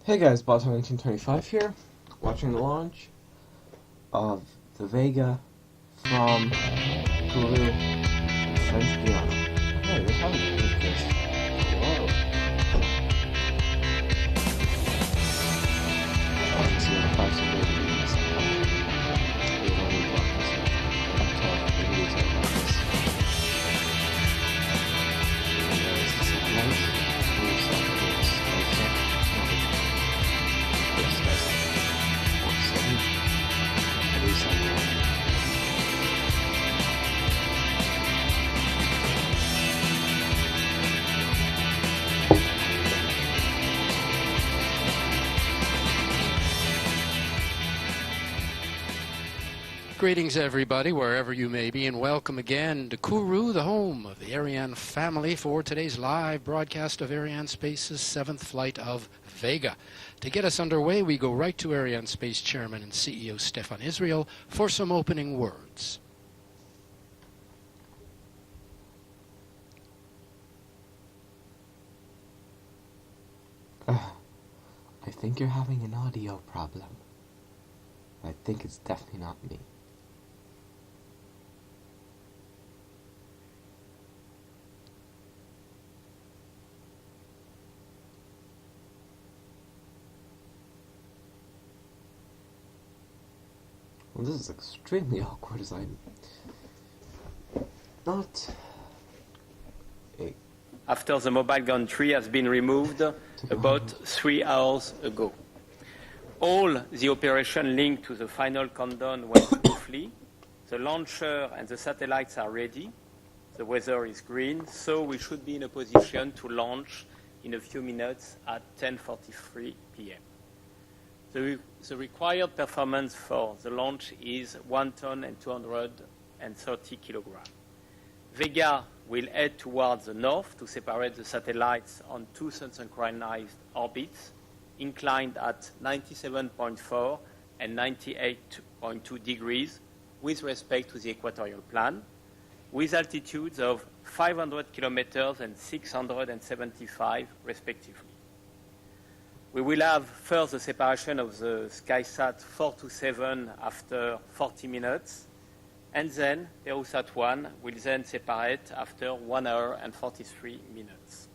Hey guys, Bot1925 here, watching the launch of the Vega from Peru and French Guiana. Hey, we're having to do this. Whoa. See what the price of Vega is. We don't need to watch this. We need to talk about this. And there's the satellite. Greetings, everybody, wherever you may be, and welcome again to Kourou, the home of the Ariane family, for today's live broadcast of Arianespace's 7th flight of Vega. To get us underway, we go right to Arianespace Chairman and CEO Stefan Israel for some opening words. I think you're having an audio problem. I think it's definitely not me. Well, this is extremely awkward as I'm not... After the mobile gantry has been removed about 3 hours ago. All the operation linked to the final countdown went smoothly. The launcher and the satellites are ready. The weather is green, so we should be in a position to launch in a few minutes at 10:43 p.m. The required performance for the launch is 1 ton and 230 kilograms. Vega will head towards the north to separate the satellites on 2 sun-synchronized orbits, inclined at 97.4 and 98.2 degrees with respect to the equatorial plane, with altitudes of 500 kilometers and 675 respectively. We will have first the separation of the Skysat 427 after 40 minutes, and then Perusat-1 will then separate after 1 hour and 43 minutes.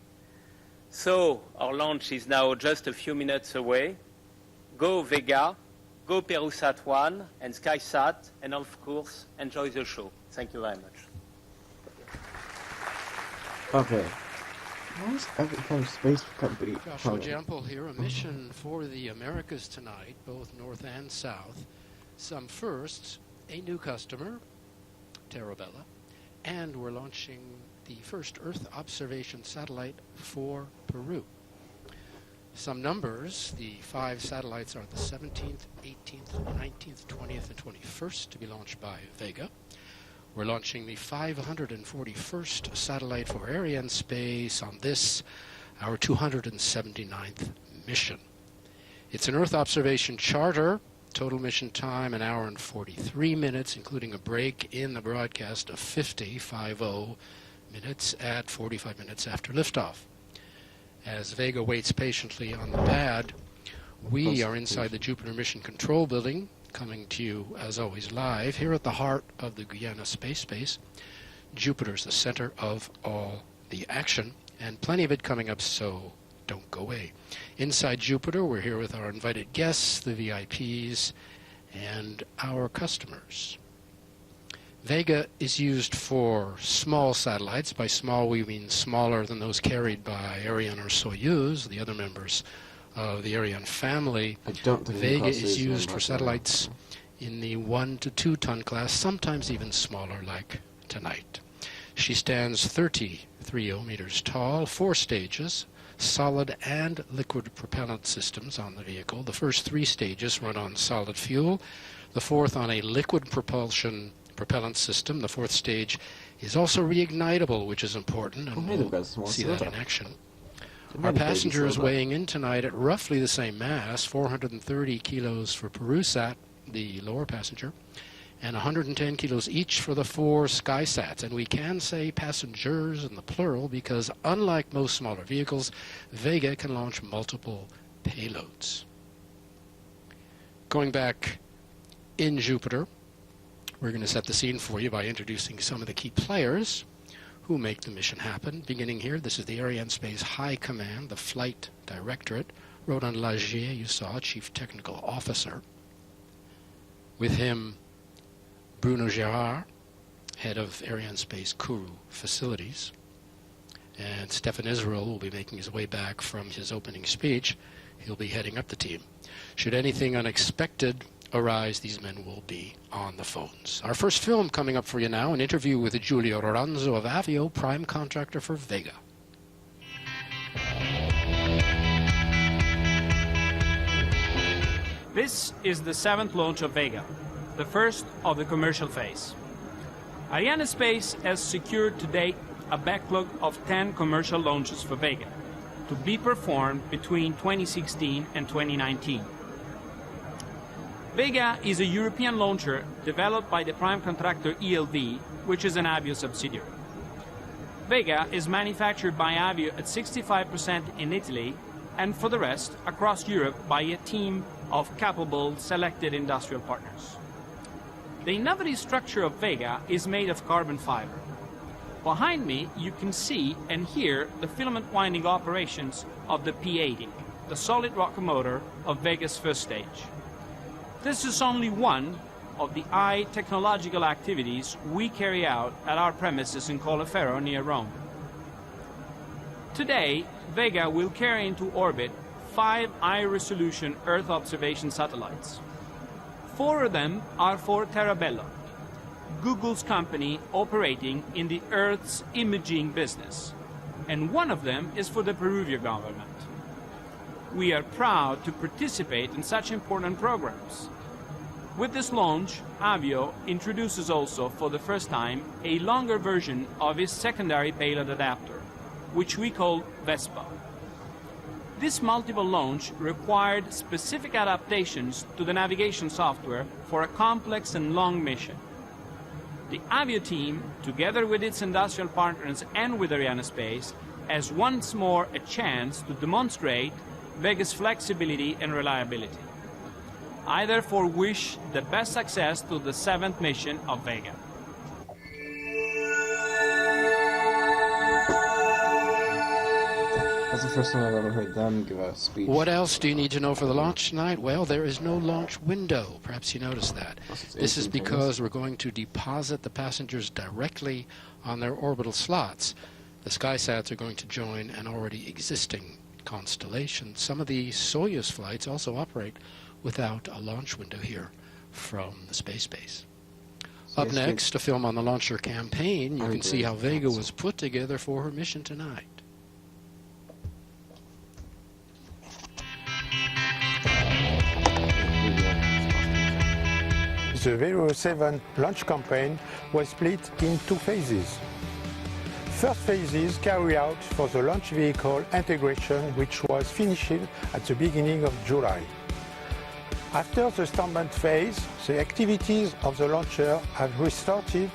So our launch is now just a few minutes away. Go Vega, go Perusat-1 and Skysat, and of course, enjoy the show. Thank you very much. Okay. Why is every kind of space company Joshua Jample here, a mission for the Americas tonight, both north and south. Some firsts, a new customer, Terabella, and we're launching the first Earth observation satellite for Peru. Some numbers: the 5 satellites are the 17th, 18th, 19th, 20th, and 21st to be launched by Vega. We're launching the 541st satellite for Arianespace on this, our 279th mission. It's an Earth observation charter. Total mission time, 1 hour and 43 minutes, including a break in the broadcast of 50 minutes at 45 minutes after liftoff. As Vega waits patiently on the pad, we are inside the Jupiter Mission Control Building, coming to you, as always, live here at the heart of the Guyana Space Base. Jupiter's the center of all the action, and plenty of it coming up, so don't go away. Inside Jupiter, we're here with our invited guests, the VIPs, and our customers. Vega is used for small satellites. By small, we mean smaller than those carried by Ariane or Soyuz, the other members of the Ariane family. Vega is used for satellites in the 1 to 2 ton class, sometimes even smaller, like tonight. She stands 30 meters tall, 4 stages, solid and liquid propellant systems on the vehicle. The first 3 stages run on solid fuel, the 4th on a liquid propellant system. The 4th stage is also reignitable, which is important, and we'll see that in action. Our passengers weighing in tonight at roughly the same mass, 430 kilos for Perusat, the lower passenger, and 110 kilos each for the 4 Skysats. And we can say passengers in the plural because, unlike most smaller vehicles, Vega can launch multiple payloads. Going back in Jupiter, we're going to set the scene for you by introducing some of the key players who make the mission happen. Beginning here, this is the Arianespace High Command, the Flight Directorate. Roland Lagier, you saw, Chief Technical Officer. With him, Bruno Gérard, head of Arianespace Kourou Facilities. And Stefan Israel will be making his way back from his opening speech. He'll be heading up the team. Should anything unexpected arise, these men will be on the phones. Our first film coming up for you now, an interview with Giulio Ranzo of Avio, prime contractor for Vega. This is the 7th launch of Vega, the first of the commercial phase. Arianespace has secured to date a backlog of 10 commercial launches for Vega, to be performed between 2016 and 2019. Vega is a European launcher developed by the prime contractor ELV, which is an Avio subsidiary. Vega is manufactured by Avio at 65% in Italy, and for the rest across Europe by a team of capable selected industrial partners. The innovative structure of Vega is made of carbon fiber. Behind me you can see and hear the filament winding operations of the P80, the solid rocket motor of Vega's first stage. This is only one of the high technological activities we carry out at our premises in Colleferro near Rome. Today, Vega will carry into orbit 5 high-resolution Earth observation satellites. 4 of them are for Terabello, Google's company operating in the Earth's imaging business, and 1 of them is for the Peruvian government. We are proud to participate in such important programs. With this launch, Avio introduces also for the first time a longer version of its secondary payload adapter, which we call Vespa. This multiple launch required specific adaptations to the navigation software for a complex and long mission. The Avio team, together with its industrial partners and with Arianespace, has once more a chance to demonstrate Vega's flexibility and reliability. I therefore wish the best success to the 7th mission of Vega. That's the first time I've ever heard them give a speech. What else do you need to know for the launch tonight? Well, there is no launch window. Perhaps you noticed that. This is because we're going to deposit the passengers directly on their orbital slots. The Skysats are going to join an already existing constellation. Some of the Soyuz flights also operate without a launch window here from the space base. Up next, a film on the launcher campaign. You can see how Vega was put together for her mission tonight. The Vega 7 launch campaign was split in 2 phases. First phases carry out for the launch vehicle integration, which was finished at the beginning of July. After the standby phase, the activities of the launcher have restarted.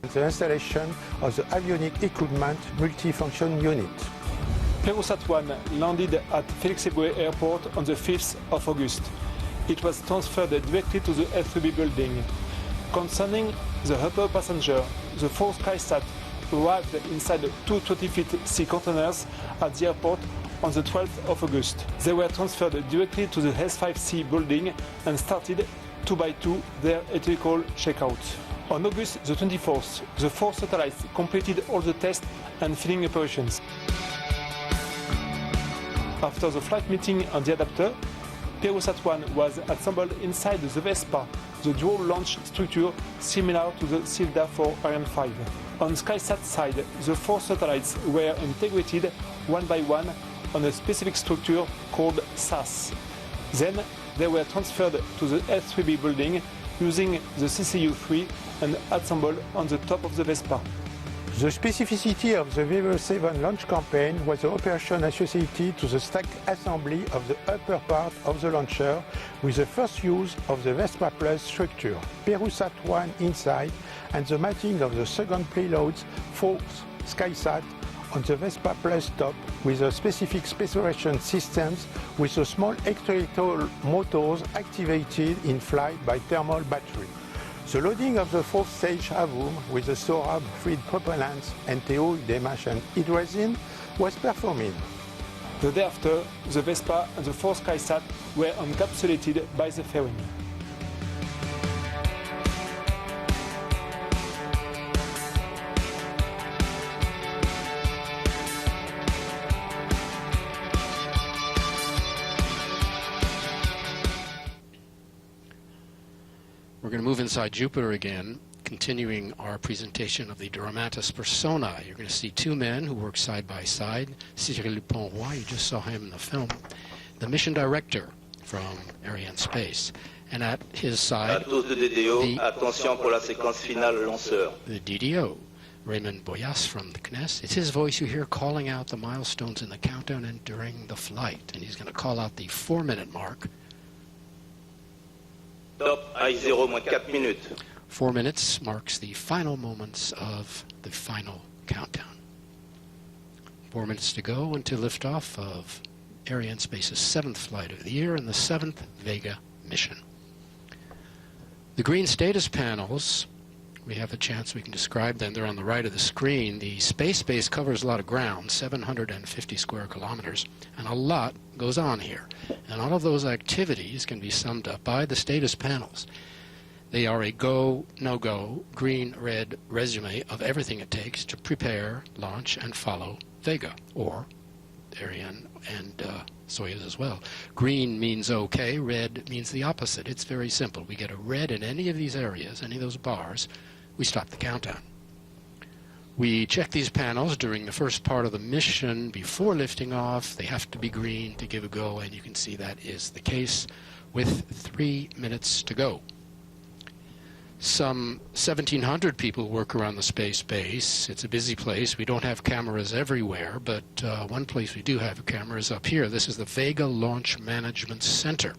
The installation of the avionic equipment multifunction unit. Perusat-1 landed at Felix Eboué Airport on the 5th of August. It was transferred directly to the F3B building. Concerning the upper passenger, the 4 Skysat arrived inside 2 20-feet sea containers at the airport on the 12th of August. They were transferred directly to the S5C building and started 2 by 2 their ethical checkout. On August the 24th, the 4 satellites completed all the tests and filling operations. After the flight meeting on the adapter, Perusat-1 was assembled inside the Vespa, the dual launch structure similar to the Silda for Ariane 5. On Skysat side, the 4 satellites were integrated one by one on a specific structure called SAS. Then they were transferred to the S3B building using the CCU-3 and assembled on the top of the Vespa. The specificity of the Vega 7 launch campaign was the operation associated to the stack assembly of the upper part of the launcher with the first use of the Vespa Plus structure, Perusat-1 inside, and the matching of the second payload's 4th Skysat on the Vespa Plus top with a specific specialization systems with a small electrical motors activated in flight by thermal battery. The loading of the fourth stage Avum with the Sorab fluid propellants and TO, Demash and hydrazine was performing. The day after, the Vespa and the fourth Skysat were encapsulated by the fairing. We're going to move inside Jupiter again, continuing our presentation of the Dramatis Persona. You're going to see two men who work side by side. Cyril Dupont-Roy, you just saw him in the film, the mission director from Arianespace. And at his side, the DDO, Raymond Boyas from the CNES. It's his voice you hear calling out the milestones in the countdown and during the flight. And he's going to call out the 4-minute mark. Top I0 moins 4 minutes. 4 minutes marks the final moments of the final countdown. 4 minutes to go until liftoff of Arianespace's 7th flight of the year and the 7th Vega mission. The green status panels, we have a chance we can describe them. They're on the right of the screen. The space base covers a lot of ground, 750 square kilometers, and a lot goes on here. And all of those activities can be summed up by the status panels. They are a go, no-go, green, red resume of everything it takes to prepare, launch, and follow Vega, or Ariane and Soyuz as well. Green means okay, red means the opposite. It's very simple. We get a red in any of these areas, any of those bars, we stop the countdown. We check these panels during the first part of the mission before lifting off. They have to be green to give a go, and you can see that is the case with 3 minutes to go. Some 1,700 people work around the space base. It's a busy place. We don't have cameras everywhere, but one place we do have a camera is up here. This is the Vega Launch Management Center.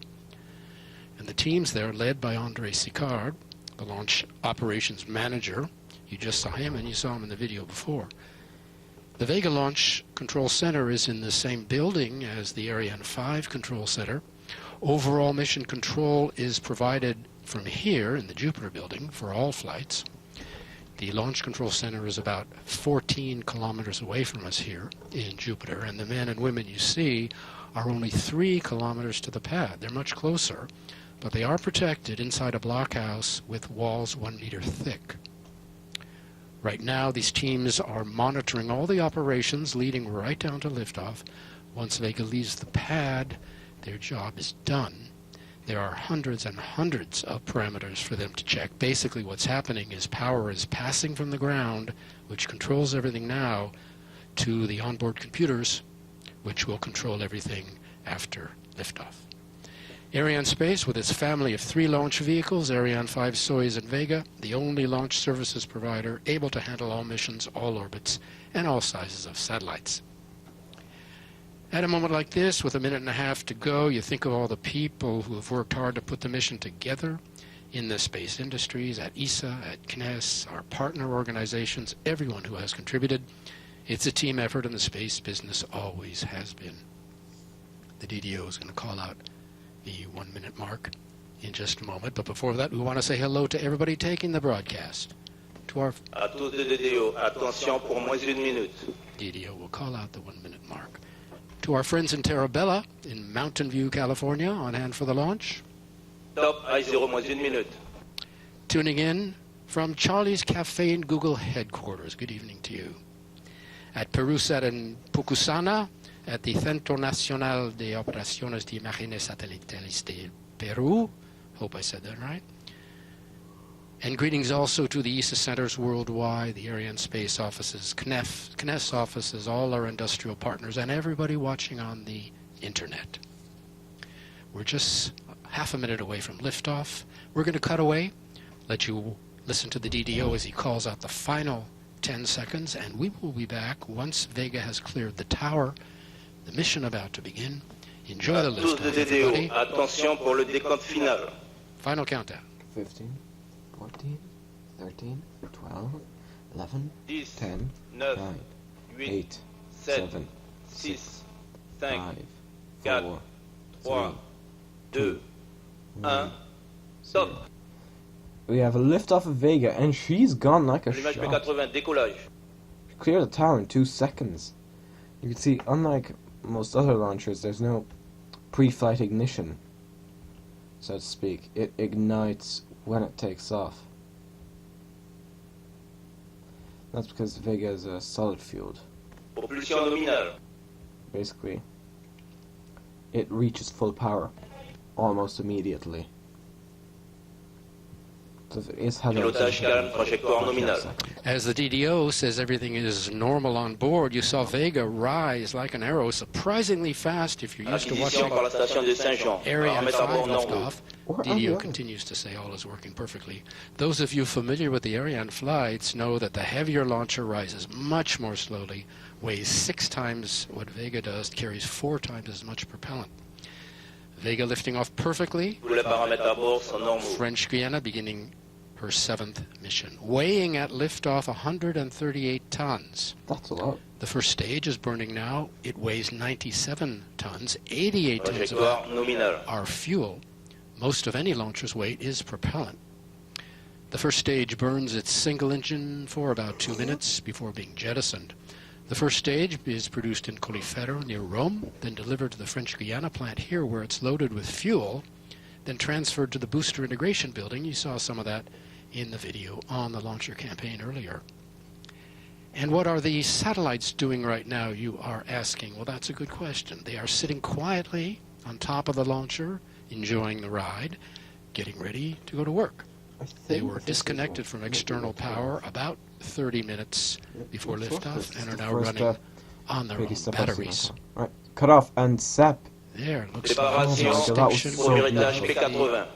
And the teams there led by André Sicard, the launch operations manager. You just saw him and you saw him in the video before. The Vega Launch Control Center is in the same building as the Ariane 5 Control Center. Overall mission control is provided from here in the Jupiter building for all flights. The Launch Control Center is about 14 kilometers away from us here in Jupiter, and the men and women you see are only 3 kilometers to the pad. They're much closer, but they are protected inside a blockhouse with walls 1 meter thick. Right now, these teams are monitoring all the operations leading right down to liftoff. Once Vega leaves the pad, their job is done. There are hundreds and hundreds of parameters for them to check. Basically, what's happening is power is passing from the ground, which controls everything now, to the onboard computers, which will control everything after liftoff. Arianespace, with its family of 3 launch vehicles, Ariane 5, Soyuz, and Vega, the only launch services provider able to handle all missions, all orbits, and all sizes of satellites. At a moment like this, with 1.5 minutes to go, you think of all the people who have worked hard to put the mission together in the space industries, at ESA, at CNES, our partner organizations, everyone who has contributed. It's a team effort, and the space business always has been. The DDO is going to call out the 1 minute mark in just a moment, but before that, we want to say hello to everybody taking the broadcast. To our À tous les DDO, attention pour moins 1 minute. DDO will call out the 1 minute mark. To our friends in Terabella, in Mountain View, California, on hand for the launch. Top I0 moins 1 minute. Tuning in from Charlie's Cafe in Google headquarters. Good evening to you. At Perusat in Pucusana, at the Centro Nacional de Operaciones de Imágenes Satelitales de Peru. Hope I said that right. And greetings also to the ESA centers worldwide, the Arianespace offices, CNES offices, all our industrial partners, and everybody watching on the internet. We're just half a minute away from liftoff. We're going to cut away, let you listen to the DDO as he calls out the final 10 seconds, and we will be back once Vega has cleared the tower. The mission about to begin. Enjoy the liftoff, everybody. Attention pour le décompte final. Final countdown. 15, 14, 13, 12, 11, 10, 10, 9, 9, 8, 7, 7, 6, 5, 5, 4, 4, 3, 2, 1. Stop. We have a liftoff of Vega, and she's gone like a Allumage shot. P80, décollage. She cleared the tower in 2 seconds. You can see, unlike most other launchers, there's no pre-flight ignition, so to speak. It ignites when it takes off. That's because Vega is solid fueled. Propulsion nominale. Basically, it reaches full power almost immediately. So it's had Pilotage calme, trajectoire nominale. As the DDO says everything is normal on board, you saw Vega rise like an arrow surprisingly fast if you're used to Acquisition watching par la station de Saint-Jean. Ariane Paramètres à 5 bord normaux. liftoff. Or DDO other. continues to say all is working perfectly. Those of you familiar with the Ariane flights know that the heavier launcher rises much more slowly, weighs 6 times what Vega does, carries 4 times as much propellant. Vega lifting off perfectly. Tous les paramètres à bord sont normaux. French Guiana beginning her 7th mission, weighing at liftoff 138 tons. That's a lot. The first stage is burning now. It weighs 97 tons. 88 tons of Trajectoire that nominale. are fuel. Most of any launcher's weight is propellant. The first stage burns its single engine for about 2 minutes before being jettisoned. The first stage is produced in Colleferro near Rome, then delivered to the French Guiana plant here where it's loaded with fuel, then transferred to the booster integration building. You saw some of that in the video on the launcher campaign earlier. And what are the satellites doing right now, you are asking? Well, that's a good question. They are sitting quietly on top of the launcher, enjoying the ride, getting ready to go to work. They were disconnected from external power about 30 minutes before liftoff and are now running on their own batteries. Right, cut off and SEP. There, looks Préparation that was extinction so pour for l'héritage beautiful. P80.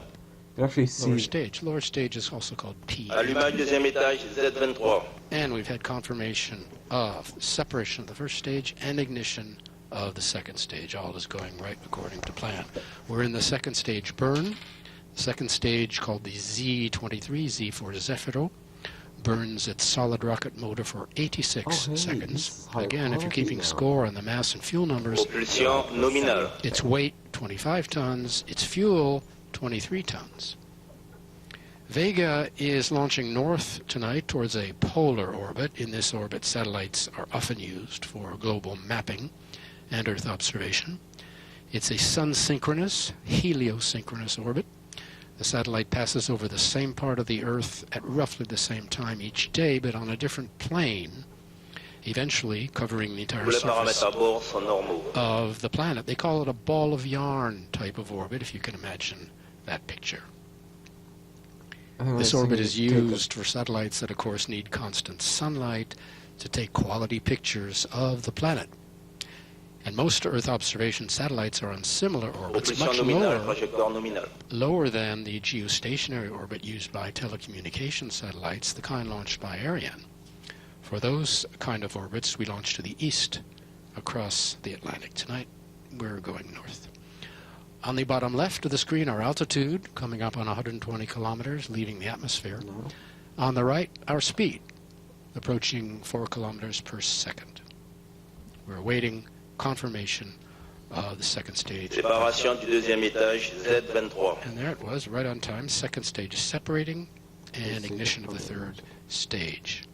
You actually see lower stage. Lower stage is also called P. Allumage deuxième étage Z23. And we've had confirmation of separation of the first stage and ignition of the second stage. All is going right according to plan. We're in the second stage burn. The second stage, called the Z23, Z for Zefiro, burns its solid rocket motor for 86 Oh, hey, this seconds. is high Again, if you're quality keeping now. score on the mass and fuel numbers, Propulsion nominale. its weight 25 tons, its fuel 23 tons. Vega is launching north tonight towards a polar orbit. In this orbit, satellites are often used for global mapping and Earth observation. It's a sun-synchronous, heliosynchronous orbit. The satellite passes over the same part of the Earth at roughly the same time each day, but on a different plane, eventually covering the entire Tous les surface paramètres à bord sont normaux. of the planet. They call it a ball of yarn type of orbit, if you can imagine that picture. I think This the orbit thing is take a- used for satellites that, of course, need constant sunlight to take quality pictures of the planet. And most Earth observation satellites are on similar orbits, Propulsion much nominale, lower, trajectoire nominale. lower than the geostationary orbit used by telecommunication satellites, the kind launched by Ariane. For those kind of orbits, we launch to the east across the Atlantic. Tonight, we're going north. On the bottom left of the screen, our altitude, coming up on 120 kilometers, leaving the atmosphere. On the right, our speed, approaching 4 kilometers per second. We're awaiting confirmation of the second stage. Séparation du deuxième étage Z23. And there it was, right on time. Second stage is separating, and ignition of the third stage.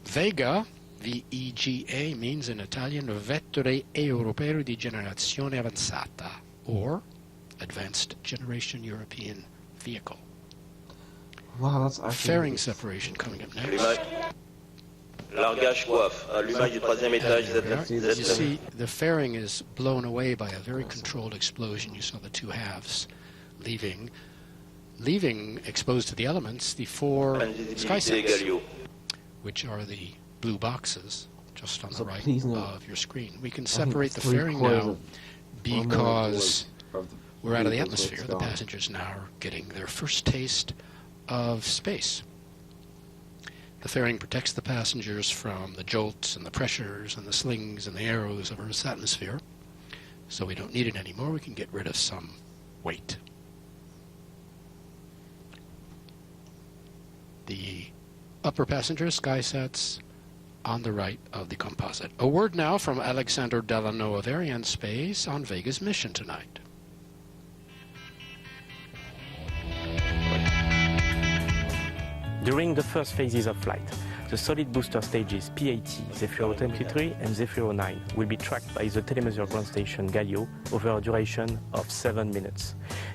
Vega, V-E-G-A, means in Italian Vettore Europeo di Generazione Avanzata, or Advanced Generation European Vehicle. Wow, that's actually Fairing separation coming up next. Allumage. Largage coiffe. Allumage du troisième étage There we are. You Z23. see, the fairing is blown away by a very controlled explosion. You saw the two halves leaving exposed to the elements the 4 Visibilité Skysats, Galio. which are the blue boxes just on the So right please note, of your screen. We can I think separate the 3/4 fairing now of- because of the we're out of the vehicle's atmosphere. weight's The gone. passengers now are getting their first taste of space. The fairing protects the passengers from the jolts and the pressures and the slings and the arrows of Earth's atmosphere. So we don't need it anymore. We can get rid of some weight. The upper passengers, Skysats, on the right of the composite. A word now from Alexander Delano of Arianespace on Vega's mission tonight. During the first phases of flight, the solid booster stages PAT, Zefiro 23 and Zefiro 9 will be tracked by the telemeasure ground station Galio over a duration of 7 minutes.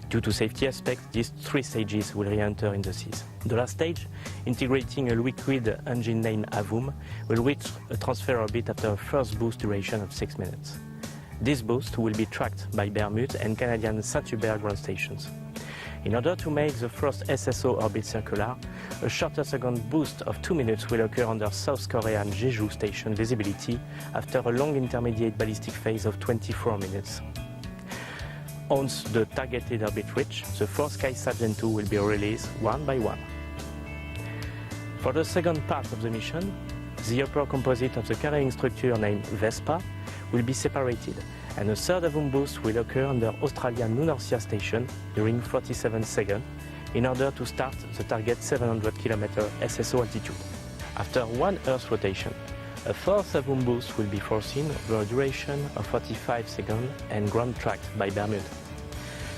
Due to safety aspects, these 3 stages will re-enter in the seas. The last stage, integrating a liquid engine named AVUM, will reach a transfer orbit after a first boost duration of 6 minutes. This boost will be tracked by Bermude and Canadian Saint-Hubert ground stations. In order to make the first SSO orbit circular, a shorter second boost of 2 minutes will occur under South Korean Jeju station visibility after a long intermediate ballistic phase of 24 minutes. Once the targeted orbit reach, the 4 Skysat Gen 2 will be released one by one. For the second part of the mission, the upper composite of the carrying structure named Vespa will be separated, and a third AVUM boost will occur under Australian Lunacia station during 47 seconds in order to start the target 700 km SSO altitude. After one Earth rotation, a fourth AVUM boost will be foreseen over a duration of 45 seconds and ground tracked by Bermude.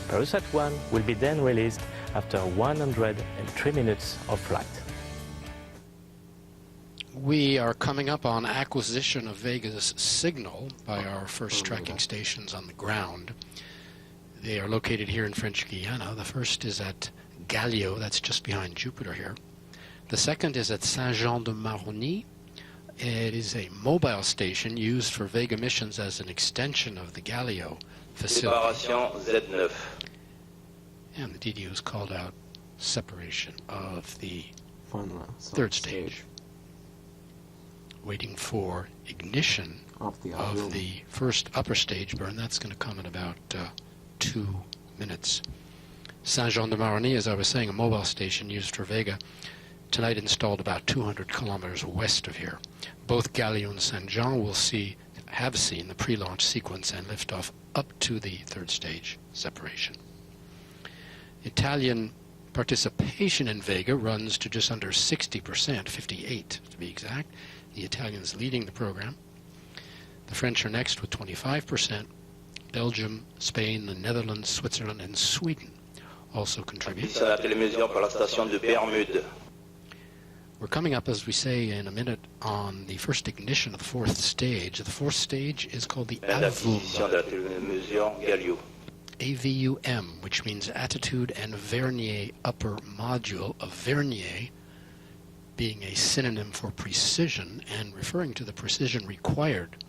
Perusat-1 will be then released after 103 minutes of flight. We are coming up on acquisition of Vega's signal by our first tracking stations on the ground. They are located here in French Guiana. The first is at Galio, that's just behind Jupiter here. The second is at Saint-Jean-de-Maroni. It is a mobile station used for Vega missions as an extension of the Galio facility. Z9. And the DDO is called out separation of the Final third stage. Waiting for ignition of the first upper stage burn. That's going to come in about 2 minutes. Saint-Jean-de-Maroni, as I was saying, a mobile station used for Vega, tonight installed about 200 kilometers west of here. Both Galio and Saint-Jean have seen the pre-launch sequence and liftoff up to the third stage separation. Italian participation in Vega runs to just under 60%, 58 to be exact. The Italians leading the program. The French are next with 25%. Belgium, Spain, the Netherlands, Switzerland, and Sweden also contribute. We're coming up, as we say, in a minute on the first ignition of the fourth stage. The fourth stage is called the AVUM, AVUM, which means Attitude and Vernier Upper Module of Vernier, being a synonym for precision and referring to the precision required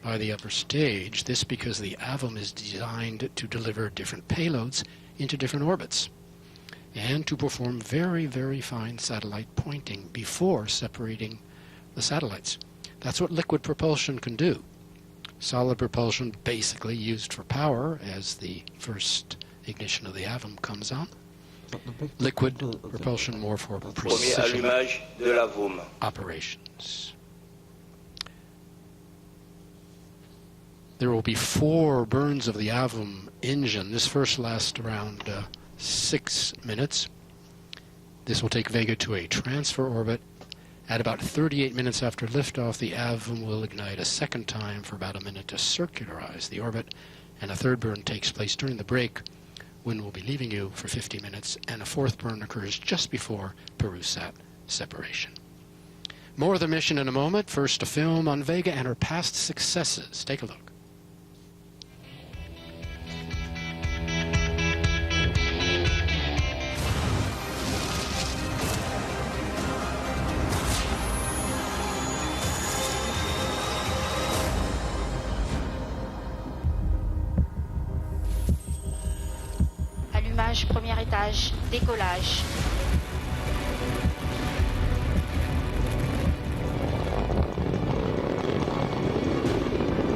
by the upper stage. This because the AVUM is designed to deliver different payloads into different orbits and to perform very, very fine satellite pointing before separating the satellites. That's what liquid propulsion can do. Solid propulsion basically used for power as the first ignition of the AVUM comes on. Liquid propulsion more for precision operations. There will be 4 burns of the AVUM engine. This first lasts around 6 minutes. This will take Vega to a transfer orbit. At about 38 minutes after liftoff, the AVUM will ignite a second time for about a minute to circularize the orbit, and a third burn takes place during the break, when we'll be leaving you for 50 minutes, and a fourth burn occurs just before Perusat separation. More of the mission in a moment. First, a film on Vega and her past successes. Take a look. Allumage, premier étage, décollage.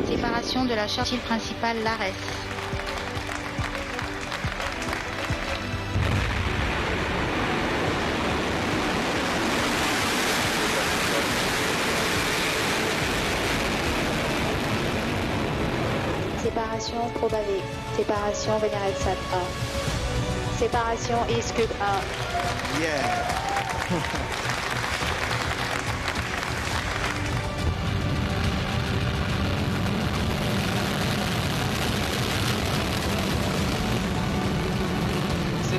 Séparation de la charge principale l'ARES. Séparation probabée. Séparation Vénérexat A. Séparation Iscube A. Yeah.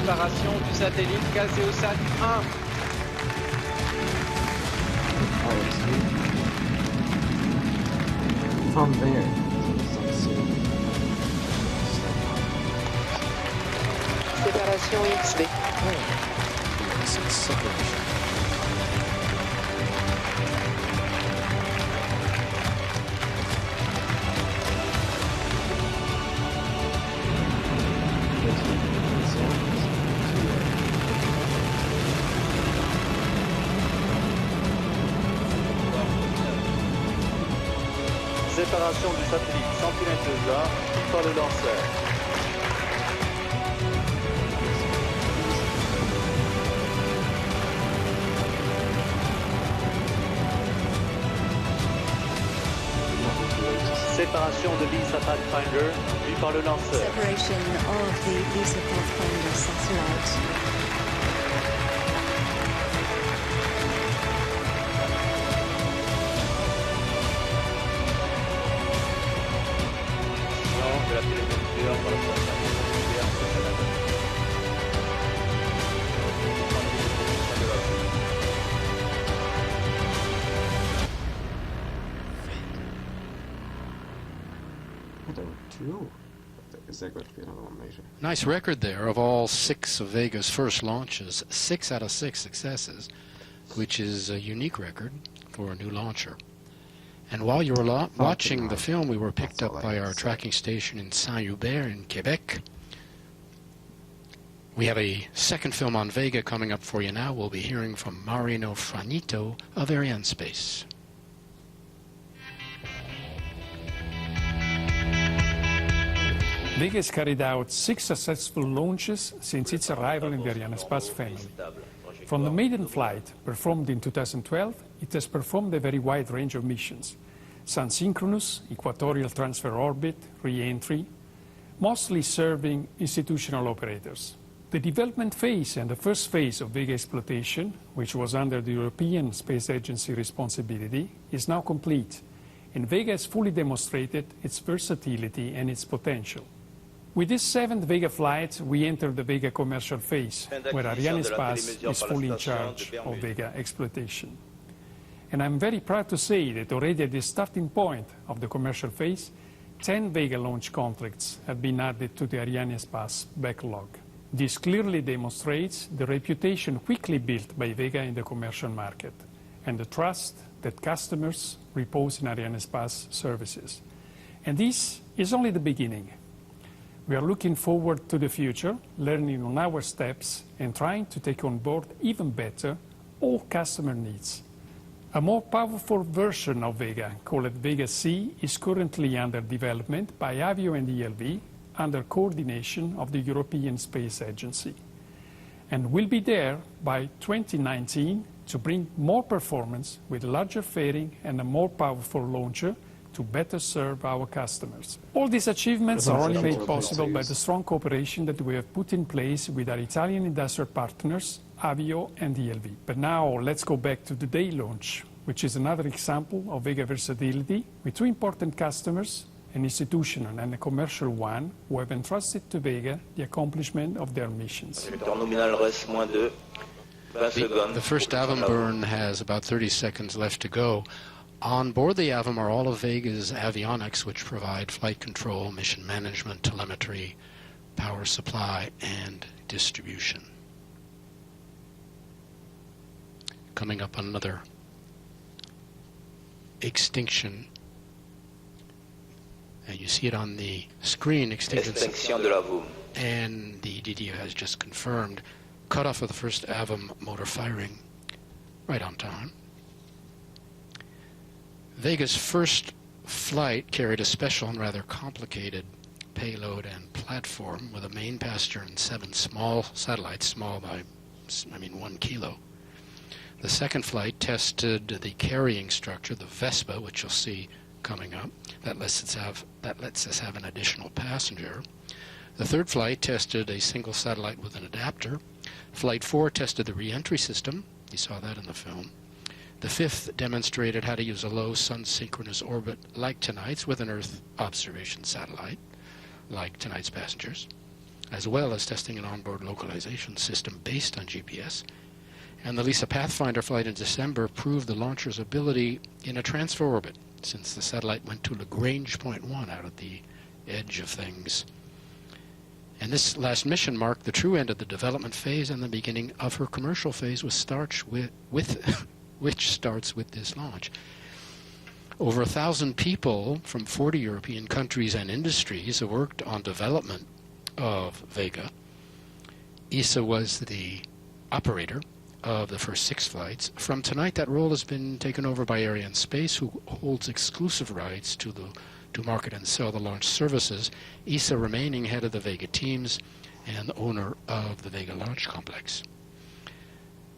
Séparation du satellite Skysat 1. From there. Séparation XV. Séparation du satellite Sentinelle-2A par le lanceur. Séparation de l'ISA Pathfinder vu par le lanceur. Separation of the ESA Pathfinder satellite. Is there going to be another one later? Nice record there of all 6 of Vega's first launches, 6 out of 6 successes, which is a unique record for a new launcher. And while you were watching the film, we were picked up by our tracking station in Saint-Hubert in Quebec. We have a second film on Vega coming up for you now. We'll be hearing from Marino Franito of Arianespace. Vega has carried out 6 successful launches since its arrival in the Arianespace family. From the maiden flight, performed in 2012, it has performed a very wide range of missions. Sun-synchronous, equatorial transfer orbit, re-entry, mostly serving institutional operators. The development phase and the first phase of Vega exploitation, which was under the European Space Agency responsibility, is now complete, and Vega has fully demonstrated its versatility and its potential. With this 7th Vega flight, we enter the Vega commercial phase, where Arianespace is fully in charge of Vega exploitation. And I'm very proud to say that already at the starting point of the commercial phase, 10 Vega launch contracts have been added to the Arianespace backlog. This clearly demonstrates the reputation quickly built by Vega in the commercial market, and the trust that customers repose in Arianespace services. And this is only the beginning. We are looking forward to the future, learning on our steps and trying to take on board even better all customer needs. A more powerful version of Vega, called Vega C, is currently under development by Avio and ELV under coordination of the European Space Agency, and will be there by 2019 to bring more performance with larger fairing and a more powerful launcher to better serve our customers. All these achievements are only made possible by the strong cooperation that we have put in place with our Italian industrial partners, Avio and ELV. But now let's go back to the day launch, which is another example of Vega versatility with 2 important customers, an institutional and a commercial one, who have entrusted to Vega the accomplishment of their missions. The first Avum burn has about 30 seconds left to go. On board the Avum are all of Vega's avionics, which provide flight control, mission management, telemetry, power supply, and distribution. Coming up on another extinction. And you see it on the screen, extinction de l'Avum. And the DDO has just confirmed cutoff of the first Avum motor firing right on time. Vega's first flight carried a special and rather complicated payload and platform with a main passenger and 7 small satellites, small by, 1 kilo. The second flight tested the carrying structure, the Vespa, which you'll see coming up. That lets us have an additional passenger. The third flight tested a single satellite with an adapter. Flight 4 tested the re-entry system. You saw that in the film. The 5th demonstrated how to use a low sun-synchronous orbit like tonight's with an Earth observation satellite, like tonight's passengers. as well as testing an onboard localization system based on GPS. And the LISA Pathfinder flight in December proved the launcher's ability in a transfer orbit, since the satellite went to Lagrange point 1 out at the edge of things. And this last mission marked the true end of the development phase and the beginning of her commercial phase, which starts with this launch. Over 1,000 people from 40 European countries and industries have worked on development of Vega. ESA was the operator of the first 6 flights. From tonight, that role has been taken over by Arianespace, who holds exclusive rights to market and sell the launch services, ESA remaining head of the Vega teams and owner of the Vega launch complex.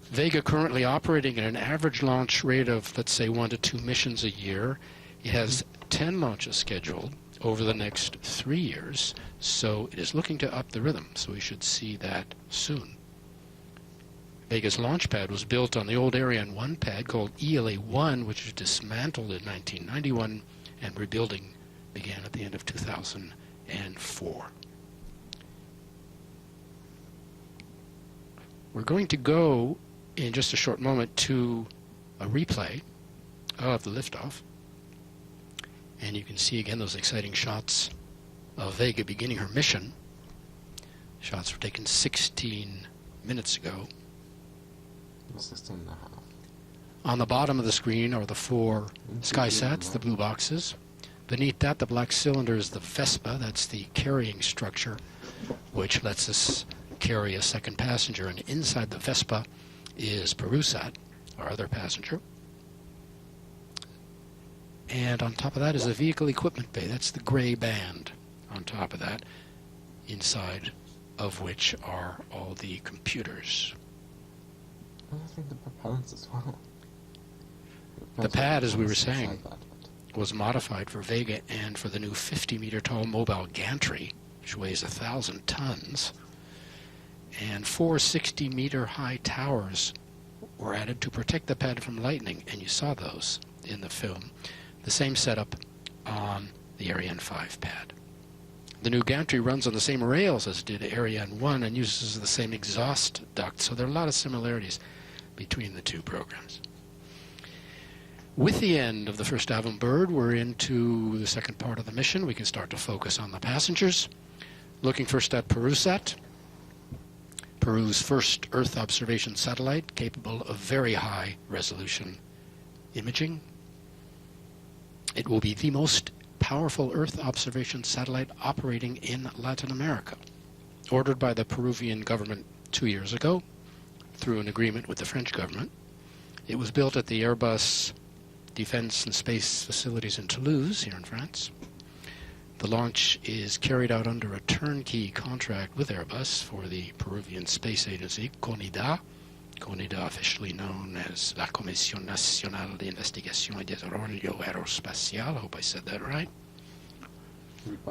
Vega currently operating at an average launch rate of, let's say, 1 to 2 missions a year. It has 10 launches scheduled over the next 3 years, so it is looking to up the rhythm, so we should see that soon. Vega's launch pad was built on the old Ariane 1 pad called ELA-1, which was dismantled in 1991, and rebuilding began at the end of 2004. We're going to go in just a short moment to a replay of the liftoff, and you can see again those exciting shots of Vega beginning her mission. Shots were taken 16 minutes ago. 16 and a half. On the bottom of the screen are the 4 Skysats, the blue boxes. Beneath that, the black cylinder is the Vespa. That's the carrying structure, which lets us carry a second passenger. And inside the Vespa is Perusat, our other passenger. And on top of that is a vehicle equipment bay. That's the gray band on top of that, inside of which are all the computers. I think the propellants as well. The pad, as we were saying, was modified for Vega and for the new 50-meter tall mobile gantry, which weighs 1,000 tons. And 4 60-meter high towers were added to protect the pad from lightning, and you saw those in the film. The same setup on the Ariane 5 pad. The new gantry runs on the same rails as did Ariane 1 and uses the same exhaust duct, so there are a lot of similarities between the two programs. With the end of the first avant-bird, we're into the second part of the mission. We can start to focus on the passengers. Looking first at Perusat, Peru's first Earth observation satellite capable of very high resolution imaging. It will be the most powerful Earth observation satellite operating in Latin America. Ordered by the Peruvian government 2 years ago through an agreement with the French government. It was built at the Airbus Defense and Space Facilities in Toulouse, here in France. The launch is carried out under a turnkey contract with Airbus for the Peruvian Space Agency, CONIDA. CONIDA, officially known as La Comisión Nacional de Investigación y Desarrollo Aeroespacial. I hope I said that right.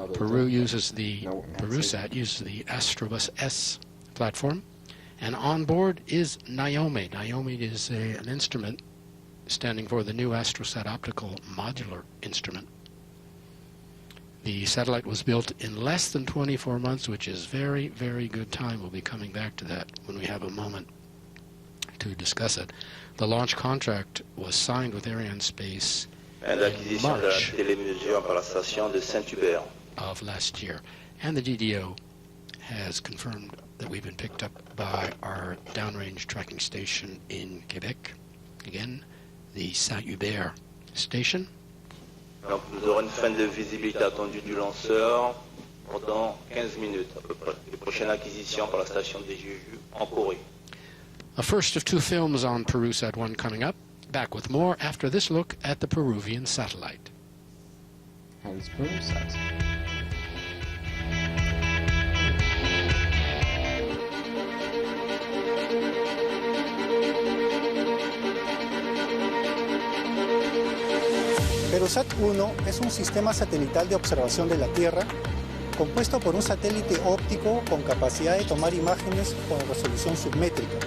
Perusat uses the Astrobus S platform, and on board is Naomi. Naomi is an instrument standing for the new Astrosat Optical Modular Instrument. The satellite was built in less than 24 months, which is very, very good time. We'll be coming back to that when we have a moment to discuss it. The launch contract was signed with Arianespace in March of last year. And the DDO has confirmed that we've been picked up by our downrange tracking station in Quebec. Again, the Saint-Hubert station. Donc nous aurons une fin de visibilité attendue du lanceur pendant 15 minutes à peu près. Les prochaines acquisitions par la station des Juju en Corée. A first of 2 films on Perusat-1 coming up. Back with more after this look at the Peruvian satellite. Hence Perusat. Perusat-1 es un sistema satelital de observación de la Tierra compuesto por un satélite óptico con capacidad de tomar imágenes con resolución submétrica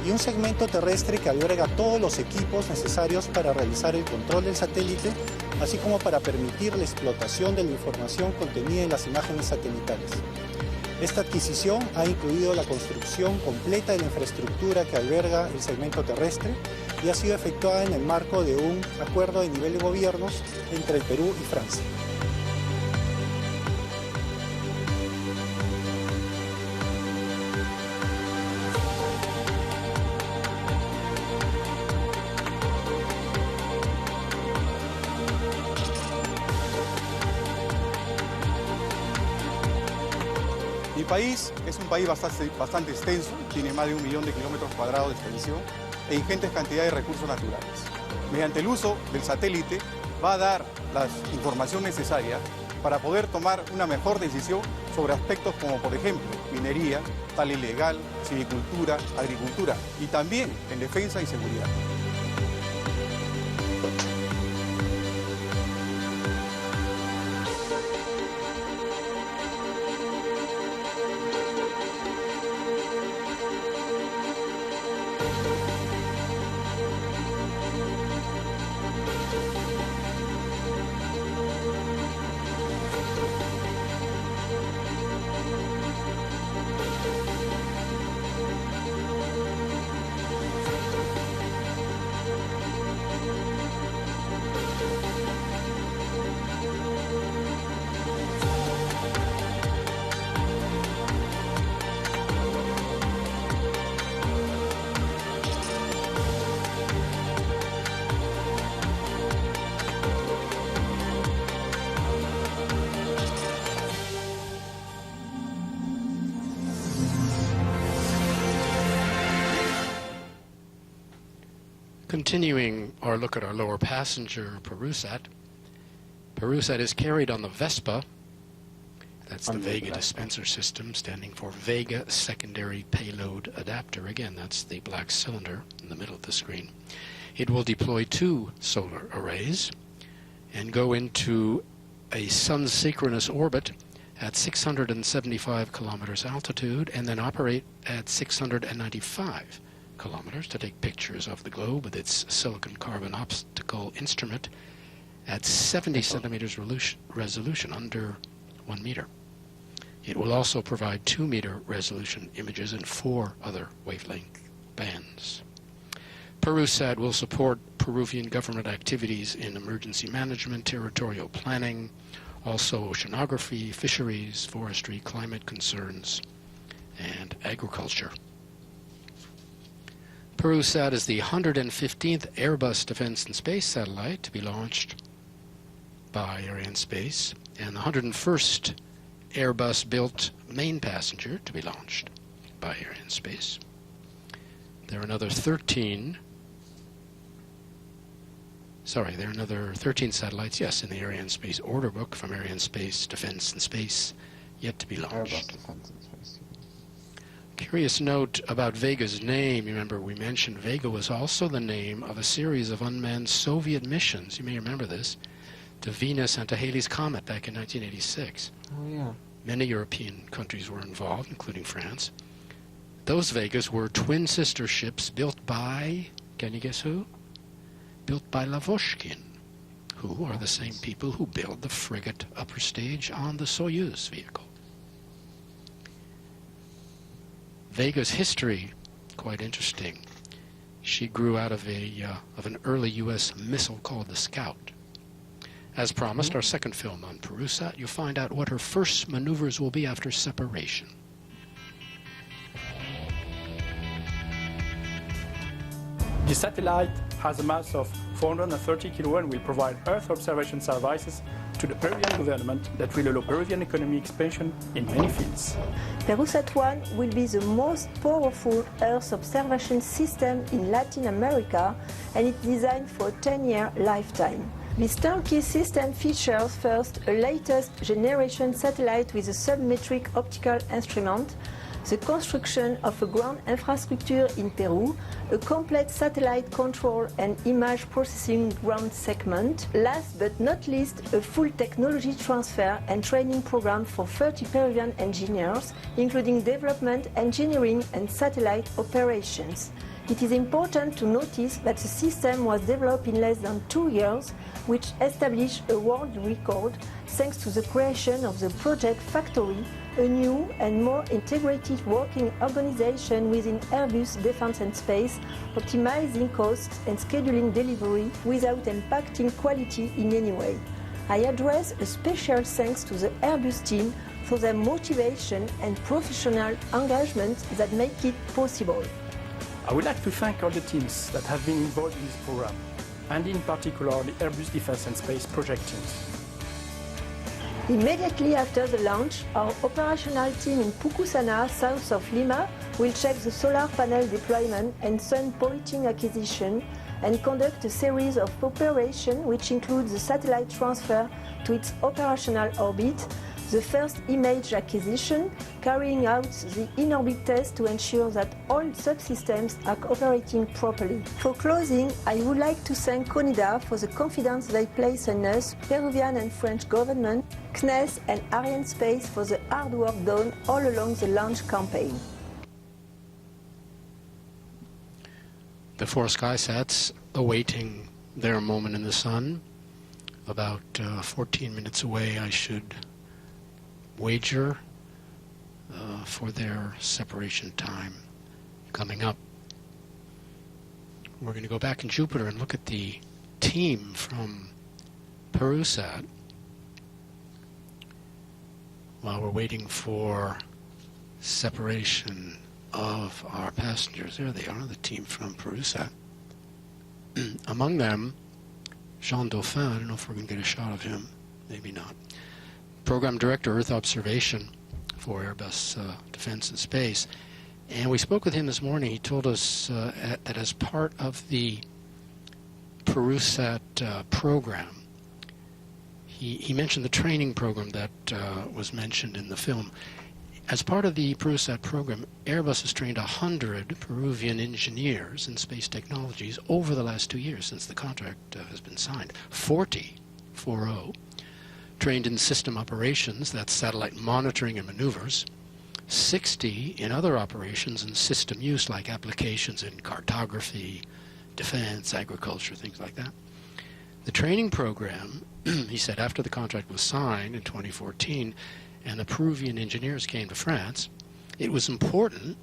y un segmento terrestre que alberga todos los equipos necesarios para realizar el control del satélite, así como para permitir la explotación de la información contenida en las imágenes satelitales. Esta adquisición ha incluido la construcción completa de la infraestructura que alberga el segmento terrestre y ha sido efectuada en el marco de un acuerdo de nivel de gobiernos entre el Perú y Francia. Mi país es un país bastante extenso, tiene más de 1 millón de kilómetros cuadrados de extensión e ingentes cantidades de recursos naturales. Mediante el uso del satélite va a dar la información necesaria para poder tomar una mejor decisión sobre aspectos como, por ejemplo, minería, tal ilegal, silvicultura, agricultura y también en defensa y seguridad. Continuing our look at our lower passenger Perusat. Perusat is carried on the Vespa. That's the Vega dispenser system, standing for Vega Secondary Payload Adapter. Again, that's the black cylinder in the middle of the screen. It will deploy 2 solar arrays and go into a sun-synchronous orbit at 675 kilometers altitude and then operate at 695 kilometers to take pictures of the globe with its silicon-carbon optical instrument at 70 centimeters resolution, under 1 meter. It will also provide 2-meter resolution images in 4 other wavelength bands. Perusat will support Peruvian government activities in emergency management, territorial planning, also oceanography, fisheries, forestry, climate concerns, and agriculture. Perusat is the 115th Airbus Defence and Space satellite to be launched by Arianespace, and the 101st Airbus-built main passenger to be launched by Arianespace. There are another 13 satellites, yes, in the Arianespace order book from Arianespace Defence and Space, yet to be launched. Airbus Defence and Space. Curious note about Vega's name. You remember we mentioned Vega was also the name of a series of unmanned Soviet missions, you may remember this, to Venus and to Halley's Comet back in 1986. Oh, yeah. Many European countries were involved, including France. Those Vegas were twin sister ships built by, can you guess who? Built by Lavochkin, who are the same people who built the frigate upper stage on the Soyuz vehicle. Vega's history, quite interesting. She grew out of an early U.S. missile called the Scout. As promised, our second film on Perusat, you'll find out what her first maneuvers will be after separation. The satellite has a mass of 430 kg and will provide Earth observation services to the Peruvian government that will allow Peruvian economic expansion in many fields. Perusat-1 will be the most powerful Earth observation system in Latin America, and it's designed for a 10-year lifetime. This turnkey system features first a latest generation satellite with a submetric optical instrument, the construction of a ground infrastructure in Peru, a complete satellite control and image processing ground segment, last but not least, a full technology transfer and training program for 30 Peruvian engineers, including development, engineering and satellite operations. It is important to notice that the system was developed in less than 2 years, which established a world record thanks to the creation of the project factory a new and more integrated working organization within Airbus Defence and Space, optimizing costs and scheduling delivery without impacting quality in any way. I address a special thanks to the Airbus team for their motivation and professional engagement that make it possible. I would like to thank all the teams that have been involved in this program, and in particular the Airbus Defence and Space project teams. Immediately after the launch, our operational team in Pucusana, south of Lima, will check the solar panel deployment and sun pointing acquisition and conduct a series of operations which include the satellite transfer to its operational orbit, the first image acquisition, carrying out the in-orbit test to ensure that all subsystems are operating properly. For closing, I would like to thank CONIDA for the confidence they place in us, Peruvian and French government, CNES and Arianespace for the hard work done all along the launch campaign. The 4 Skysats awaiting their moment in the sun, about 14 minutes away, I should wager for their separation time coming up. We're going to go back in Jupiter and look at the team from Perusat while we're waiting for separation of our passengers. There they are, the team from Perusat. Among them, Jean Dauphin. I don't know if we're going to get a shot of him. Maybe not. Program Director, Earth Observation for Airbus Defence and Space. And we spoke with him this morning. He told us that as part of the Perusat program, he mentioned the training program that was mentioned in the film. As part of the Perusat program, Airbus has trained 100 Peruvian engineers in space technologies over the last 2 years since the contract has been signed. 40 trained in system operations, that's satellite monitoring and maneuvers, 60 in other operations and system use like applications in cartography, defense, agriculture, things like that. The training program, he said, after the contract was signed in 2014 and the Peruvian engineers came to France, it was important,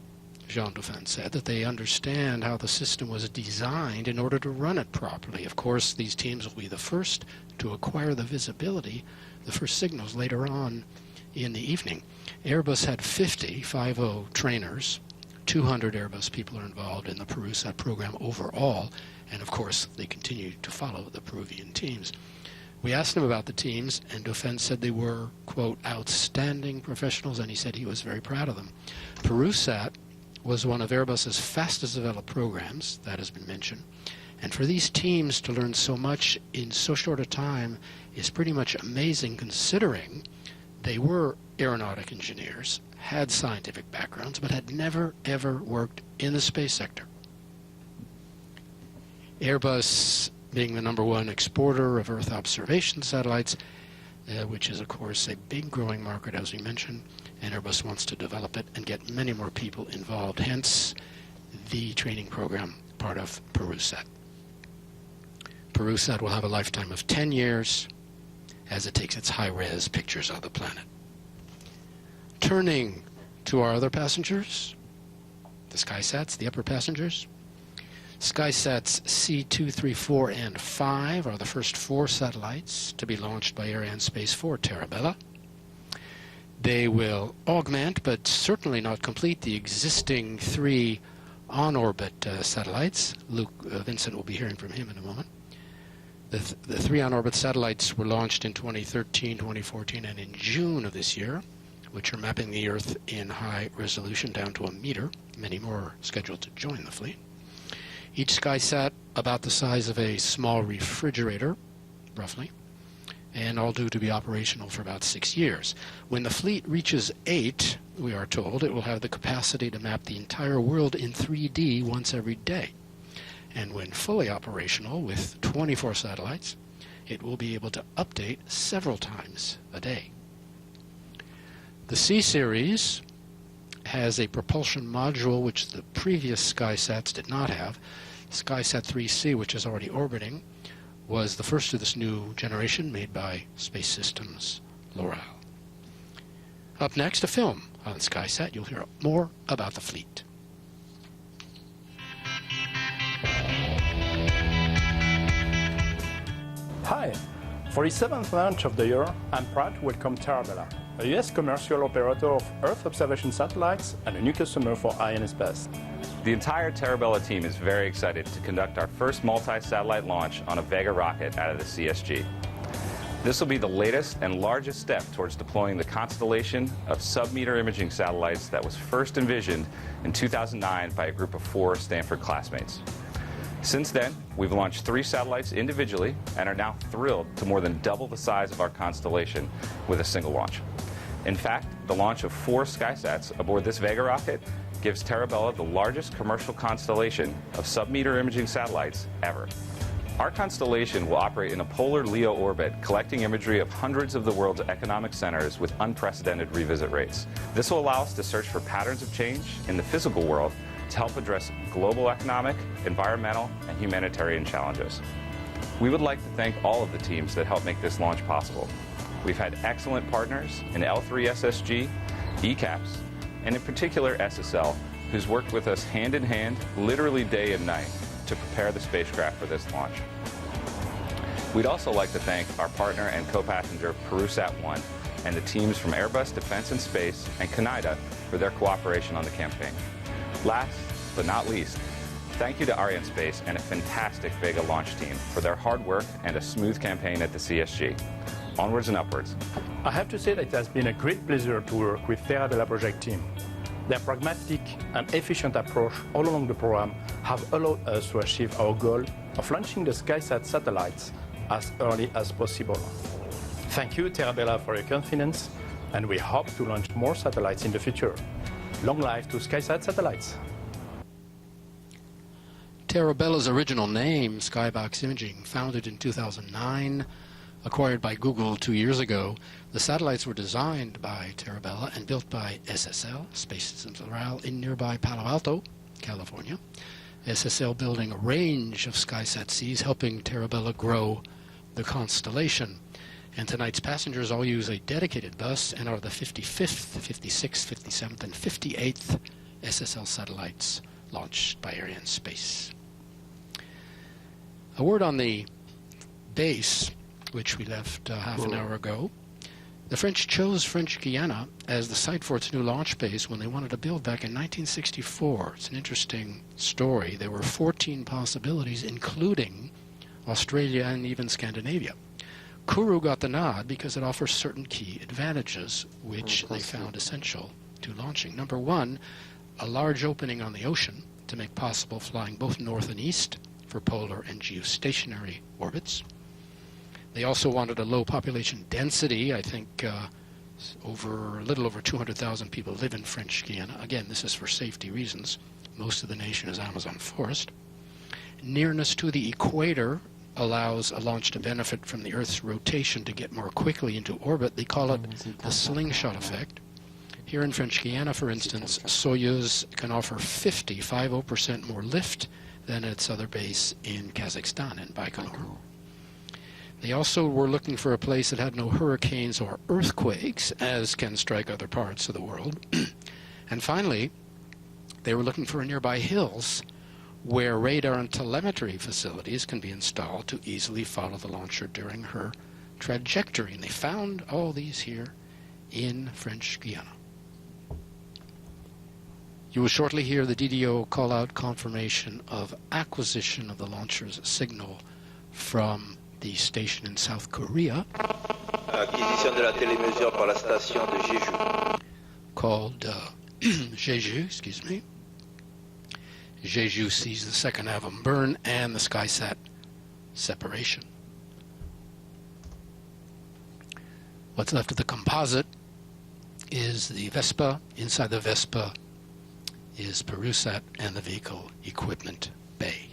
Jean Dauphin said, that they understand how the system was designed in order to run it properly. Of course, these teams will be the first to acquire the visibility, the first signals later on in the evening. Airbus had 50 trainers. 200 Airbus people are involved in the Perusat program overall, and of course they continue to follow the Peruvian teams. We asked him about the teams, and Dauphin said they were, quote, outstanding professionals, and he said he was very proud of them. Perusat was one of Airbus's fastest developed programs, that has been mentioned, and for these teams to learn so much in so short a time is pretty much amazing, considering they were aeronautic engineers, had scientific backgrounds, but had never, ever worked in the space sector. Airbus, being the #1 exporter of Earth observation satellites, which is, of course, a big growing market, as we mentioned, and Airbus wants to develop it and get many more people involved, hence the training program, part of Perusat. Perusat will have a lifetime of 10 years as it takes its high-res pictures of the planet. Turning to our other passengers, the Skysats, the upper passengers. Skysats C2, 3, 4, and 5 are the first 4 satellites to be launched by Arianespace for Terabella. They will augment, but certainly not complete, the existing 3 on-orbit satellites. Vincent will be hearing from him in a moment. The 3 on-orbit satellites were launched in 2013, 2014, and in June of this year, which are mapping the Earth in high resolution down to a meter. Many more are scheduled to join the fleet. Each Skysat about the size of a small refrigerator, roughly, and all due to be operational for about 6 years. When the fleet reaches 8, we are told, it will have the capacity to map the entire world in 3D once every day. And when fully operational with 24 satellites, it will be able to update several times a day. The C-Series has a propulsion module which the previous Skysats did not have. Skysat 3C, which is already orbiting, was the first of this new generation made by Space Systems L'Oreal. Up next, a film on Skysat. You'll hear more about the fleet. Hi. For the 7th launch of the year, I'm proud to welcome Terabella, a US commercial operator of Earth observation satellites and a new customer for Arianespace. The entire Terabella team is very excited to conduct our first multi-satellite launch on a Vega rocket out of the CSG. This will be the latest and largest step towards deploying the constellation of sub-meter imaging satellites that was first envisioned in 2009 by a group of 4 Stanford classmates. Since then, we've launched 3 satellites individually and are now thrilled to more than double the size of our constellation with a single launch. In fact, the launch of 4 Skysats aboard this Vega rocket gives Terabella the largest commercial constellation of sub-meter imaging satellites ever. Our constellation will operate in a polar LEO orbit, collecting imagery of hundreds of the world's economic centers with unprecedented revisit rates. This will allow us to search for patterns of change in the physical world to help address global economic, environmental, and humanitarian challenges. We would like to thank all of the teams that helped make this launch possible. We've had excellent partners in L3SSG, ECAPS, and in particular SSL, who's worked with us hand in hand, literally day and night, to prepare the spacecraft for this launch. We'd also like to thank our partner and co-passenger Perusat-1 and the teams from Airbus Defence and Space and Canada for their cooperation on the campaign. Last but not least, thank you to Arianespace and a fantastic Vega launch team for their hard work and a smooth campaign at the CSG. Onwards and upwards. I have to say that it has been a great pleasure to work with Terabella project team. Their pragmatic and efficient approach all along the program have allowed us to achieve our goal of launching the Skysat satellites as early as possible. Thank you, Terabella, for your confidence, and we hope to launch more satellites in the future. Long life to Skysat satellites. Terabella's original name, Skybox Imaging, founded in 2009, acquired by Google 2 years ago. The satellites were designed by Terabella and built by SSL, Space Systems Loral, in nearby Palo Alto, California. SSL building a range of Skysat Cs, helping Terabella grow the constellation. And tonight's passengers all use a dedicated bus and are the 55th, 56th, 57th, and 58th SSL satellites launched by Arianespace. A word on the base, which we left half an hour ago. The French chose French Guiana as the site for its new launch base when they wanted to build back in 1964. It's an interesting story. There were 14 possibilities, including Australia and even Scandinavia. Kourou got the nod because it offers certain key advantages, which they found essential to launching. Number 1, a large opening on the ocean to make possible flying both north and east for polar and geostationary orbits. They also wanted a low population density. I think a little over 200,000 people live in French Guiana. Again, this is for safety reasons. Most of the nation is Amazon forest. Nearness to the equator allows a launch to benefit from the Earth's rotation to get more quickly into orbit. They call it the slingshot effect. Here in French Guiana, for instance, Soyuz can offer 50% more lift than its other base in Kazakhstan, in Baikonur. They also were looking for a place that had no hurricanes or earthquakes, as can strike other parts of the world. And finally, they were looking for nearby hills where radar and telemetry facilities can be installed to easily follow the launcher during her trajectory. And they found all these here in French Guiana. You will shortly hear the DDO call-out confirmation of acquisition of the launcher's signal from the station in South Korea. Acquisition de la télémesure par la station de Jeju. Called Jeju, excuse me. Jeju sees the second atom burn and the Skysat separation. What's left of the composite is the Vespa. Inside the Vespa is Perusat and the vehicle equipment bay.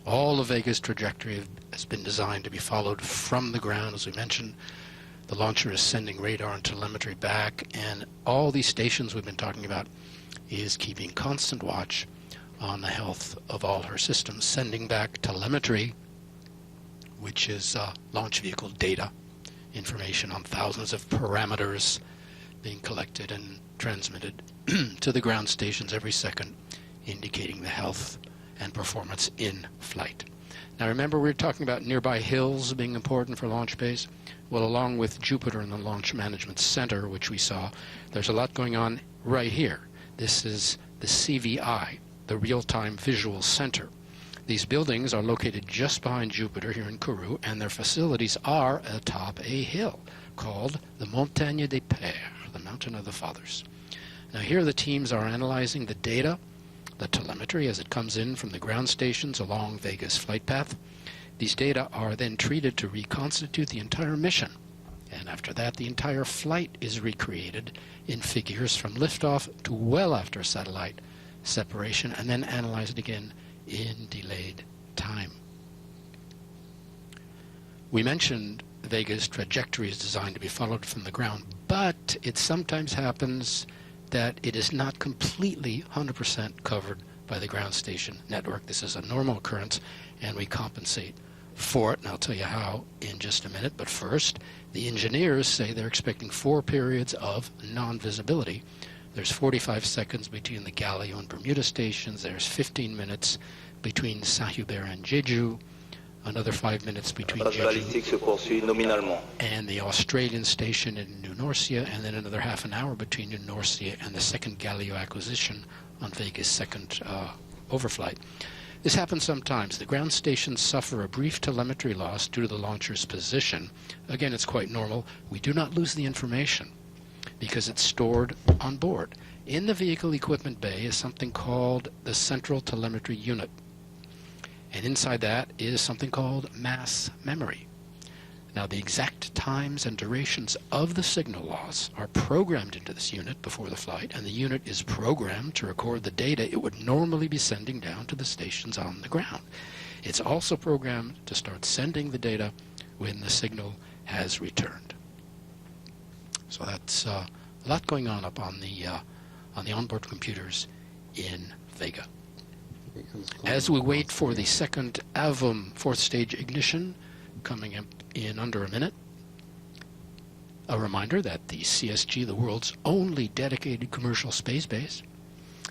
All of Vega's trajectory has been designed to be followed from the ground. As we mentioned, the launcher is sending radar and telemetry back, and all these stations we've been talking about is keeping constant watch on the health of all her systems, sending back telemetry, which is launch vehicle data, information on thousands of parameters being collected and transmitted to the ground stations every second, indicating the health and performance in flight. Now remember, we were talking about nearby hills being important for launch bays. Well, along with Jupiter and the Launch Management Center, which we saw, there's a lot going on right here. This is the CVI, the Real-Time Visual Center. These buildings are located just behind Jupiter here in Kourou, and their facilities are atop a hill called the Montagne des Pères, the Mountain of the Fathers. Now here the teams are analyzing the data, the telemetry as it comes in from the ground stations along Vega's flight path. These data are then treated to reconstitute the entire mission, and after that the entire flight is recreated in figures from liftoff to well after satellite separation, and then analyzed again in delayed time. We mentioned Vega's trajectory is designed to be followed from the ground, but it sometimes happens that it is not completely 100% covered by the ground station network. This is a normal occurrence, and we compensate for it, and I'll tell you how in just a minute. But first, the engineers say they're expecting 4 periods of non-visibility. There's 45 seconds between the Galileo and Bermuda stations. There's 15 minutes between Saint-Hubert and Jeju. Another 5 minutes between Jeju and the Australian station in New Norcia, and then another half an hour between New Norcia and the second Galileo acquisition on Vega's second overflight. This happens sometimes. The ground stations suffer a brief telemetry loss due to the launcher's position. Again, it's quite normal. We do not lose the information because it's stored on board. In the vehicle equipment bay is something called the Central Telemetry Unit. And inside that is something called mass memory. Now, the exact times and durations of the signal loss are programmed into this unit before the flight, and the unit is programmed to record the data it would normally be sending down to the stations on the ground. It's also programmed to start sending the data when the signal has returned. So that's a lot going on up on the onboard computers in Vega. As we wait for the second AVUM fourth stage ignition coming up in under a minute, a reminder that the CSG, the world's only dedicated commercial space base,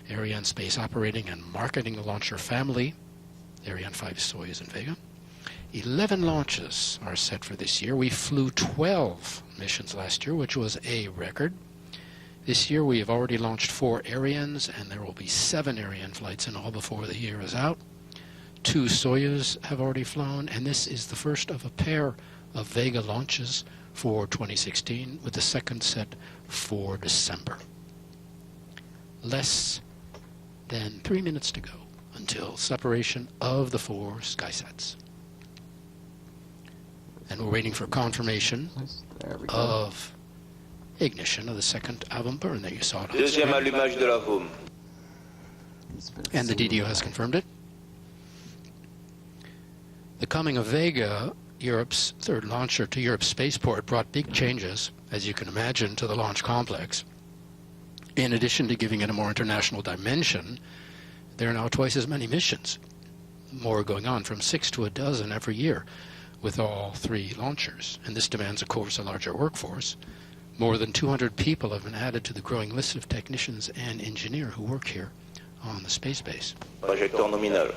Arianespace operating and marketing the launcher family, Ariane 5, Soyuz, and Vega. 11 launches are set for this year. We flew 12 missions last year, which was a record. This year we have already launched 4 Arianes, and there will be 7 Ariane flights in all before the year is out. 2 Soyuz have already flown, and this is the first of a pair of Vega launches for 2016, with the second set for December. Less than 3 minutes to go until separation of the 4 Skysats. And we're waiting for confirmation of ignition of the second AVUM burn that you saw on Deuxième allumage de l'AVUM. And the DDO has confirmed it. The coming of Vega, Europe's third launcher, to Europe's spaceport brought big changes, as you can imagine, to the launch complex. In addition to giving it a more international dimension, there are now twice as many missions. More going on, from 6 to a dozen every year, with all 3 launchers. And this demands, of course, a larger workforce. More than 200 people have been added to the growing list of technicians and engineers who work here on the space base. Trajectoire nominale.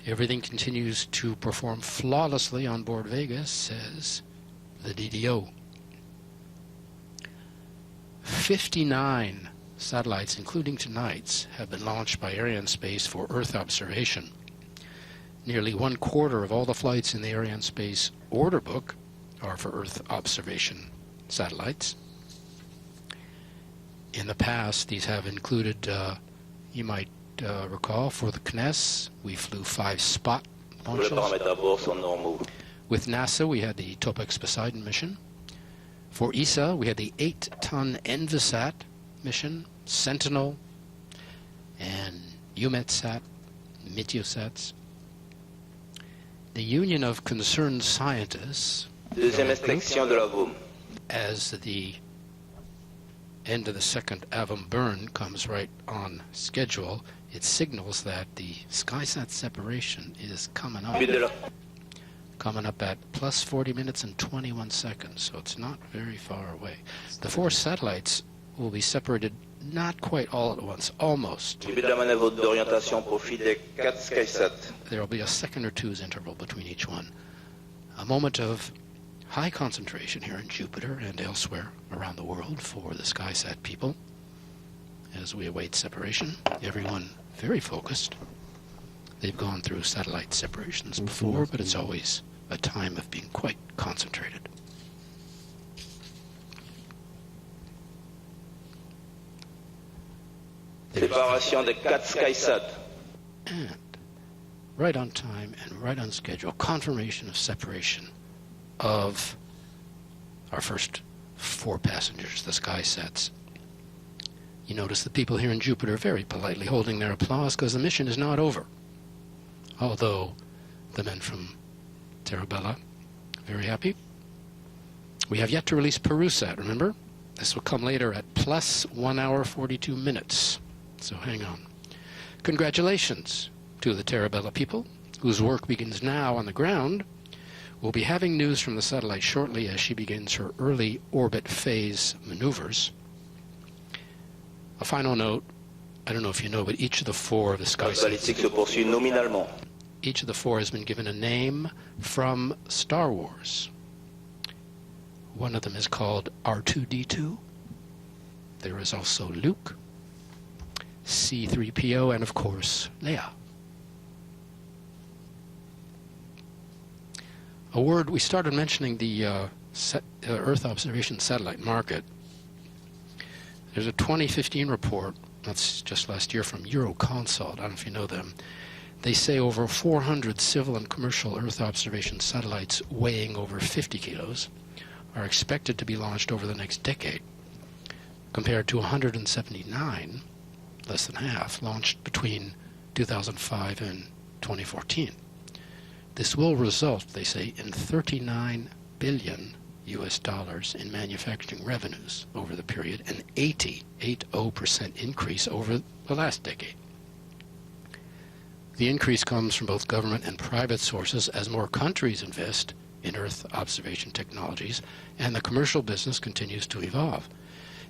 Everything continues to perform flawlessly on board Vega, says the DDO. 59 satellites, including tonight's, have been launched by Arianespace for Earth observation. Nearly 1/4 of all the flights in the Arianespace order book are for Earth observation satellites. In the past, these have included, you might recall, for the CNES, we flew 5 spot launches. With NASA, we had the Topex Poseidon mission. For ESA, we had the 8-ton Envisat mission, Sentinel, and EUMETSAT, Meteosats. The Union of Concerned Scientists, as the end of the second AVUM burn comes right on schedule, it signals that the Skysat separation is coming up. coming up at plus 40 minutes and 21 seconds, so it's not very far away. The 4 satellites will be separated not quite all at once, almost. Début de la manœuvre d'orientation profit des 4 Skysat. There will be a second or two's interval between each one. A moment of high concentration here in Jupiter and elsewhere around the world for the Skysat people as we await separation. Everyone very focused. They've gone through satellite separations before, but it's always a time of being quite concentrated. Séparation des 4 Skysat. And right on time and right on schedule, confirmation of separation of our first 4 passengers, the Skysats. You notice the people here in Jupiter very politely holding their applause because the mission is not over. Although the men from Terabella very happy. We have yet to release Perusat, remember? This will come later at plus 1 hour 42 minutes. So hang on. Congratulations to the Terabella people, whose work begins now on the ground. We'll be having news from the satellite shortly as she begins her early orbit phase maneuvers. A final note, I don't know if you know, but each of the 4 of the Skysats, each of the 4 has been given a name from Star Wars. One of them is called R2-D2. There is also Luke, C-3PO, and of course, Leia. A word, we started mentioning the Earth observation satellite market. There's a 2015 report, that's just last year, from Euroconsult. I don't know if you know them. They say over 400 civil and commercial Earth observation satellites weighing over 50 kilos are expected to be launched over the next decade, compared to 179, less than half, launched between 2005 and 2014. This will result, they say, in $39 billion in manufacturing revenues over the period, an 80% increase over the last decade. The increase comes from both government and private sources as more countries invest in Earth observation technologies and the commercial business continues to evolve.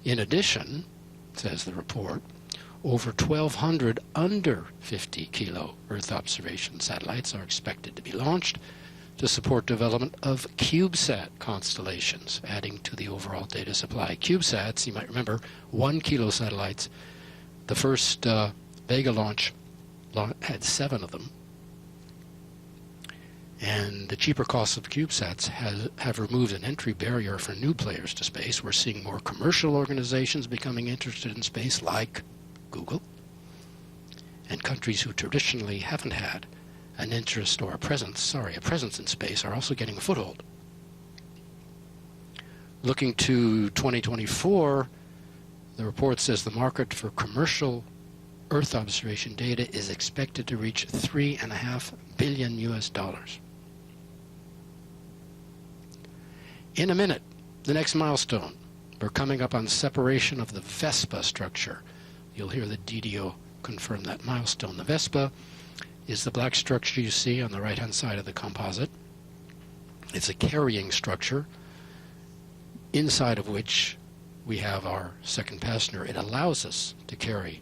In addition, says the report, over 1,200 under 50 kilo Earth observation satellites are expected to be launched to support development of CubeSat constellations, adding to the overall data supply. CubeSats, you might remember, 1 kilo satellites. The first Vega launch had 7 of them. And the cheaper costs of CubeSats have removed an entry barrier for new players to space. We're seeing more commercial organizations becoming interested in space, like Google, and countries who traditionally haven't had an interest or a presence in space are also getting a foothold. Looking to 2024, the report says the market for commercial Earth observation data is expected to reach $3.5 billion. In a minute, the next milestone. We're coming up on separation of the Vespa structure. You'll hear the DDO confirm that milestone. The Vespa is the black structure you see on the right-hand side of the composite. It's a carrying structure, inside of which we have our second passenger. It allows us to carry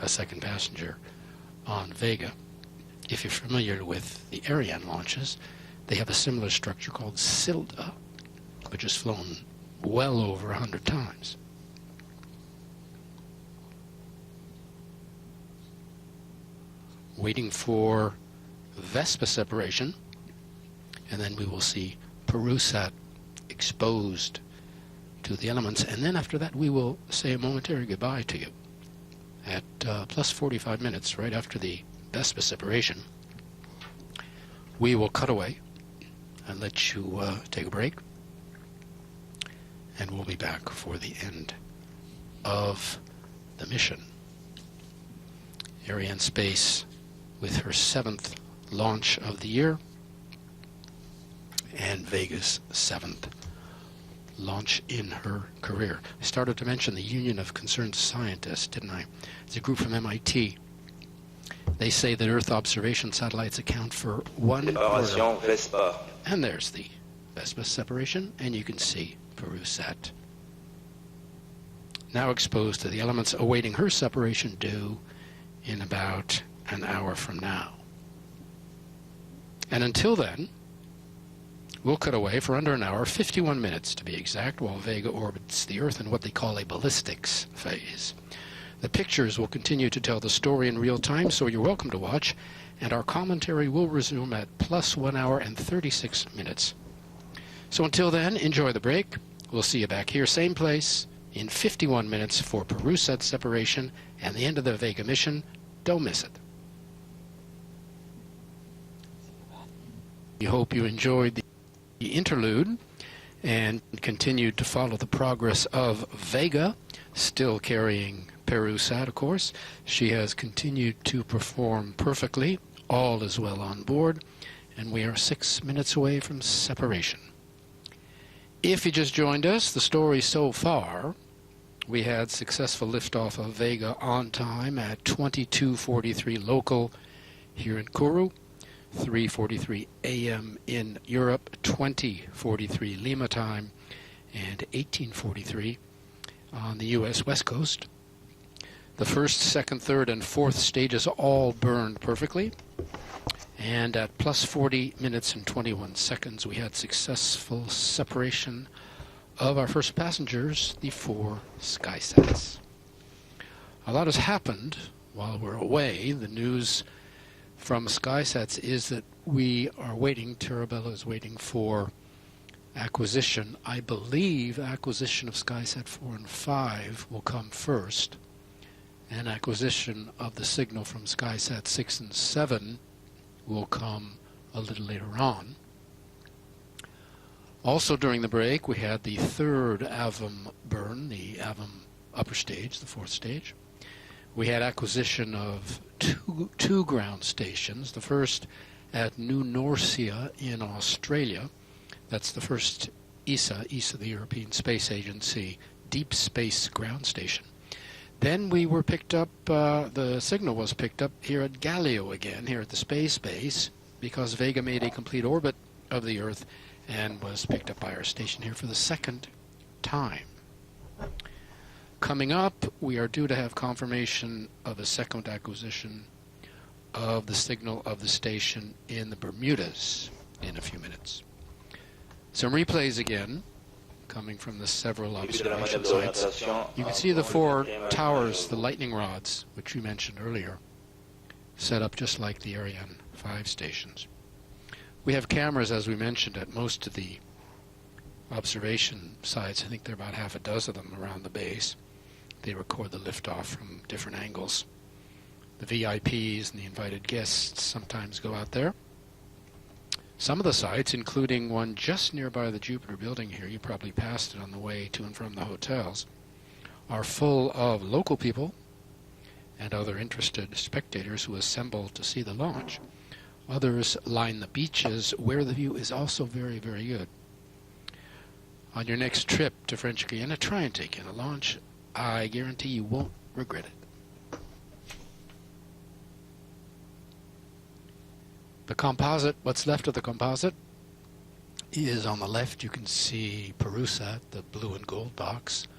a second passenger on Vega. If you're familiar with the Ariane launches, they have a similar structure called Silda, which has flown well over 100 times. Waiting for Vespa separation, and then we will see Perusat exposed to the elements, and then after that we will say a momentary goodbye to you at plus 45 minutes, right after the Vespa separation. We will cut away and let you take a break, and we'll be back for the end of the mission. Arianespace with her 7th launch of the year, and Vega's 7th launch in her career. I started to mention the Union of Concerned Scientists, didn't I? It's a group from MIT. They say that Earth observation satellites account for 1/4. Séparation Vespa. And there's the Vespa separation, and you can see Perusat now exposed to the elements awaiting her separation due in about an hour from now. And until then, we'll cut away for under an hour, 51 minutes to be exact, while Vega orbits the Earth in what they call a ballistics phase. The pictures will continue to tell the story in real time, so you're welcome to watch, and our commentary will resume at plus 1 hour and 36 minutes. So until then, enjoy the break. We'll see you back here, same place, in 51 minutes for Perusat separation and the end of the Vega mission. Don't miss it. We hope you enjoyed the interlude and continued to follow the progress of Vega, still carrying Perusat, of course. She has continued to perform perfectly. All is well on board, and we are 6 minutes away from separation. If you just joined us, the story so far, we had successful liftoff of Vega on time at 22:43 local here in Kourou, 3:43 a.m. in Europe, 20:43 Lima time, and 18:43 on the U.S. West Coast. The first, second, third, and fourth stages all burned perfectly. And at plus 40 minutes and 21 seconds, we had successful separation of our first passengers, the 4 Skysats. A lot has happened while we're away. The news from Skysats is that we are waiting, Terabella is waiting for acquisition. I believe acquisition of Skysat 4 and 5 will come first, and acquisition of the signal from Skysat 6 and 7 will come a little later on. Also during the break, we had the third AVM burn, the AVM upper stage, the fourth stage. We had acquisition of two ground stations, the first at New Norcia in Australia. That's the first ESA, the European Space Agency, deep space ground station. Then we were picked up, the signal was picked up here at Galileo again, here at the space base, because Vega made a complete orbit of the Earth and was picked up by our station here for the second time. Coming up, we are due to have confirmation of a second acquisition of the signal of the station in the Bermudas in a few minutes. Some replays again, coming from the several observation sites. You can see the 4 towers, the lightning rods, which we mentioned earlier, set up just like the Ariane 5 stations. We have cameras, as we mentioned, at most of the observation sites. I think there are about half a dozen of them around the base. They record the liftoff from different angles. The VIPs and the invited guests sometimes go out there. Some of the sites, including one just nearby the Jupiter building here, you probably passed it on the way to and from the hotels, are full of local people and other interested spectators who assemble to see the launch. Others line the beaches where the view is also very, very good. On your next trip to French Guiana, try and take in a launch. I guarantee you won't regret it. The composite, what's left of the composite, is on the left. You can see Perusat, the blue and gold box,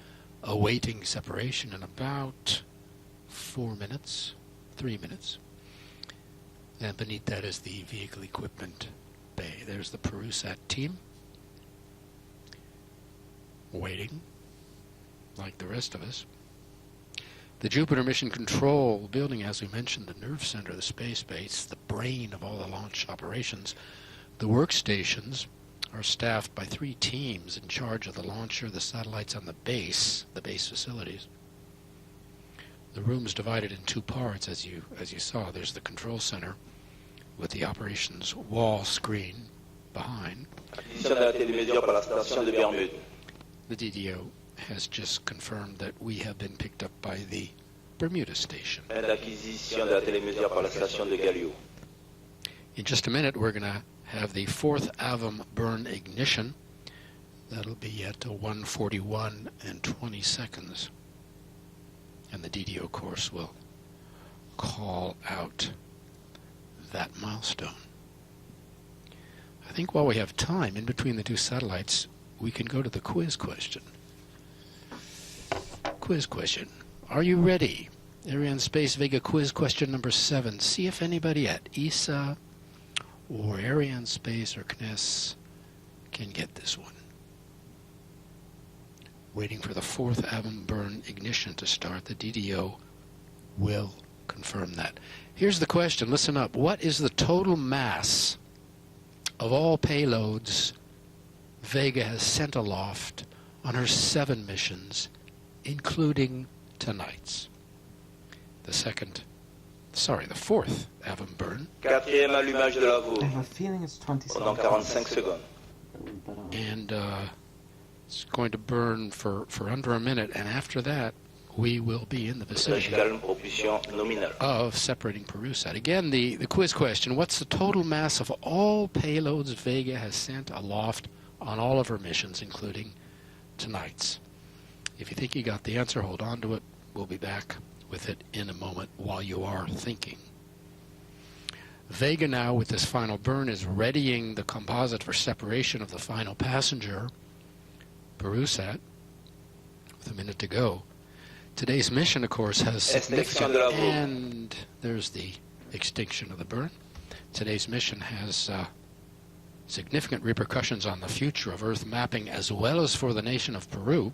awaiting separation in about 4 minutes, 3 minutes. And beneath that is the vehicle equipment bay. There's the Perusat team, waiting, like the rest of us. The Jupiter Mission Control building, as we mentioned, the nerve center of the space base, the brain of all the launch operations. The workstations are staffed by 3 teams in charge of the launcher, the satellites on the base facilities. The room's divided in 2 parts, as you saw. There's the control center with the operations wall screen behind. The DDO has just confirmed that we have been picked up by the Bermuda station. In just a minute, we're going to have the 4th AVM burn ignition. That'll be at 1:41 and 20 seconds. And the DDO course will call out that milestone. I think while we have time in between the two satellites, we can go to the quiz question. Quiz question. Are you ready? Arianespace Vega quiz question number 7. See if anybody at ESA or Arianespace or CNES can get this one. Waiting for the 4th Avon burn ignition to start. The DDO will confirm that. Here's the question. Listen up. What is the total mass of all payloads Vega has sent aloft on her 7 missions, including tonight's? The 4th Avon burn. Quatrième allumage de la I have a feeling it's 20 pendant seconds. 45 secondes. And it's going to burn for under a minute, and after that, we will be in the vicinity of separating Perusat. Again, the quiz question, what's the total mass of all payloads Vega has sent aloft on all of her missions, including tonight's? If you think you got the answer, hold on to it. We'll be back with it in a moment while you are thinking. Vega now, with this final burn, is readying the composite for separation of the final passenger, Perusat, with a minute to go. Today's mission, of course, has significant, and there's the extinction of the burn. Today's mission has significant repercussions on the future of Earth mapping, as well as for the nation of Peru,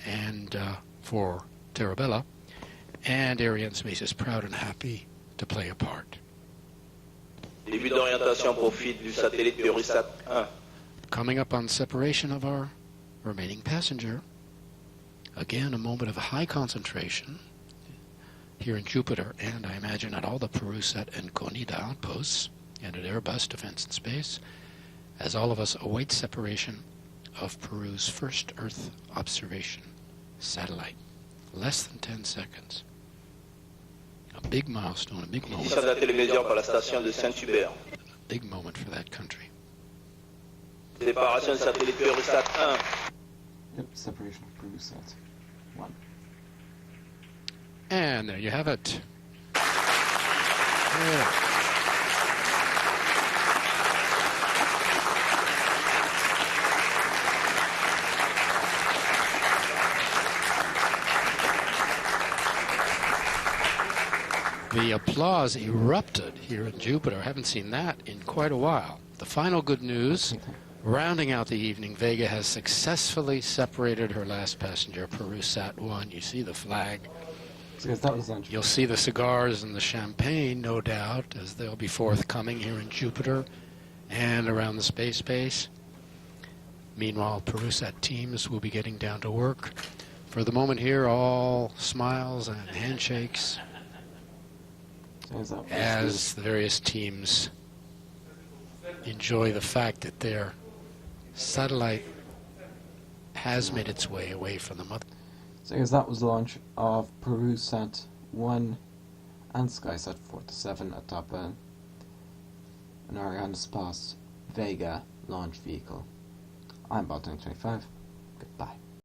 and for Terabella. And Arianespace is proud and happy to play a part. Début d'orientation profil du satellite Perusat-1. Coming up on separation of our remaining passenger. Again, a moment of high concentration here in Jupiter, and I imagine at all the Perusat and Conida outposts, and at Airbus Defense and Space, as all of us await separation of Peru's first Earth observation satellite. Less than 10 seconds. A big milestone, a big moment. Big moment for that country. Séparation satellite Perusat-1. Yep, separation of Perusat 1. And there you have it. Yeah. The applause erupted here in Jupiter. I haven't seen that in quite a while. The final good news, rounding out the evening, Vega has successfully separated her last passenger, Perusat-1. You see the flag. You'll see the cigars and the champagne, no doubt, as they'll be forthcoming here in Jupiter and around the space base. Meanwhile, Perusat teams will be getting down to work. For the moment here, all smiles and handshakes as the various teams enjoy the fact that their satellite has made its way away from the mother. So as that was the launch of Perusat 1 and Skysat 4-7 atop an Arianespace Vega launch vehicle. I'm Bot 25. Goodbye.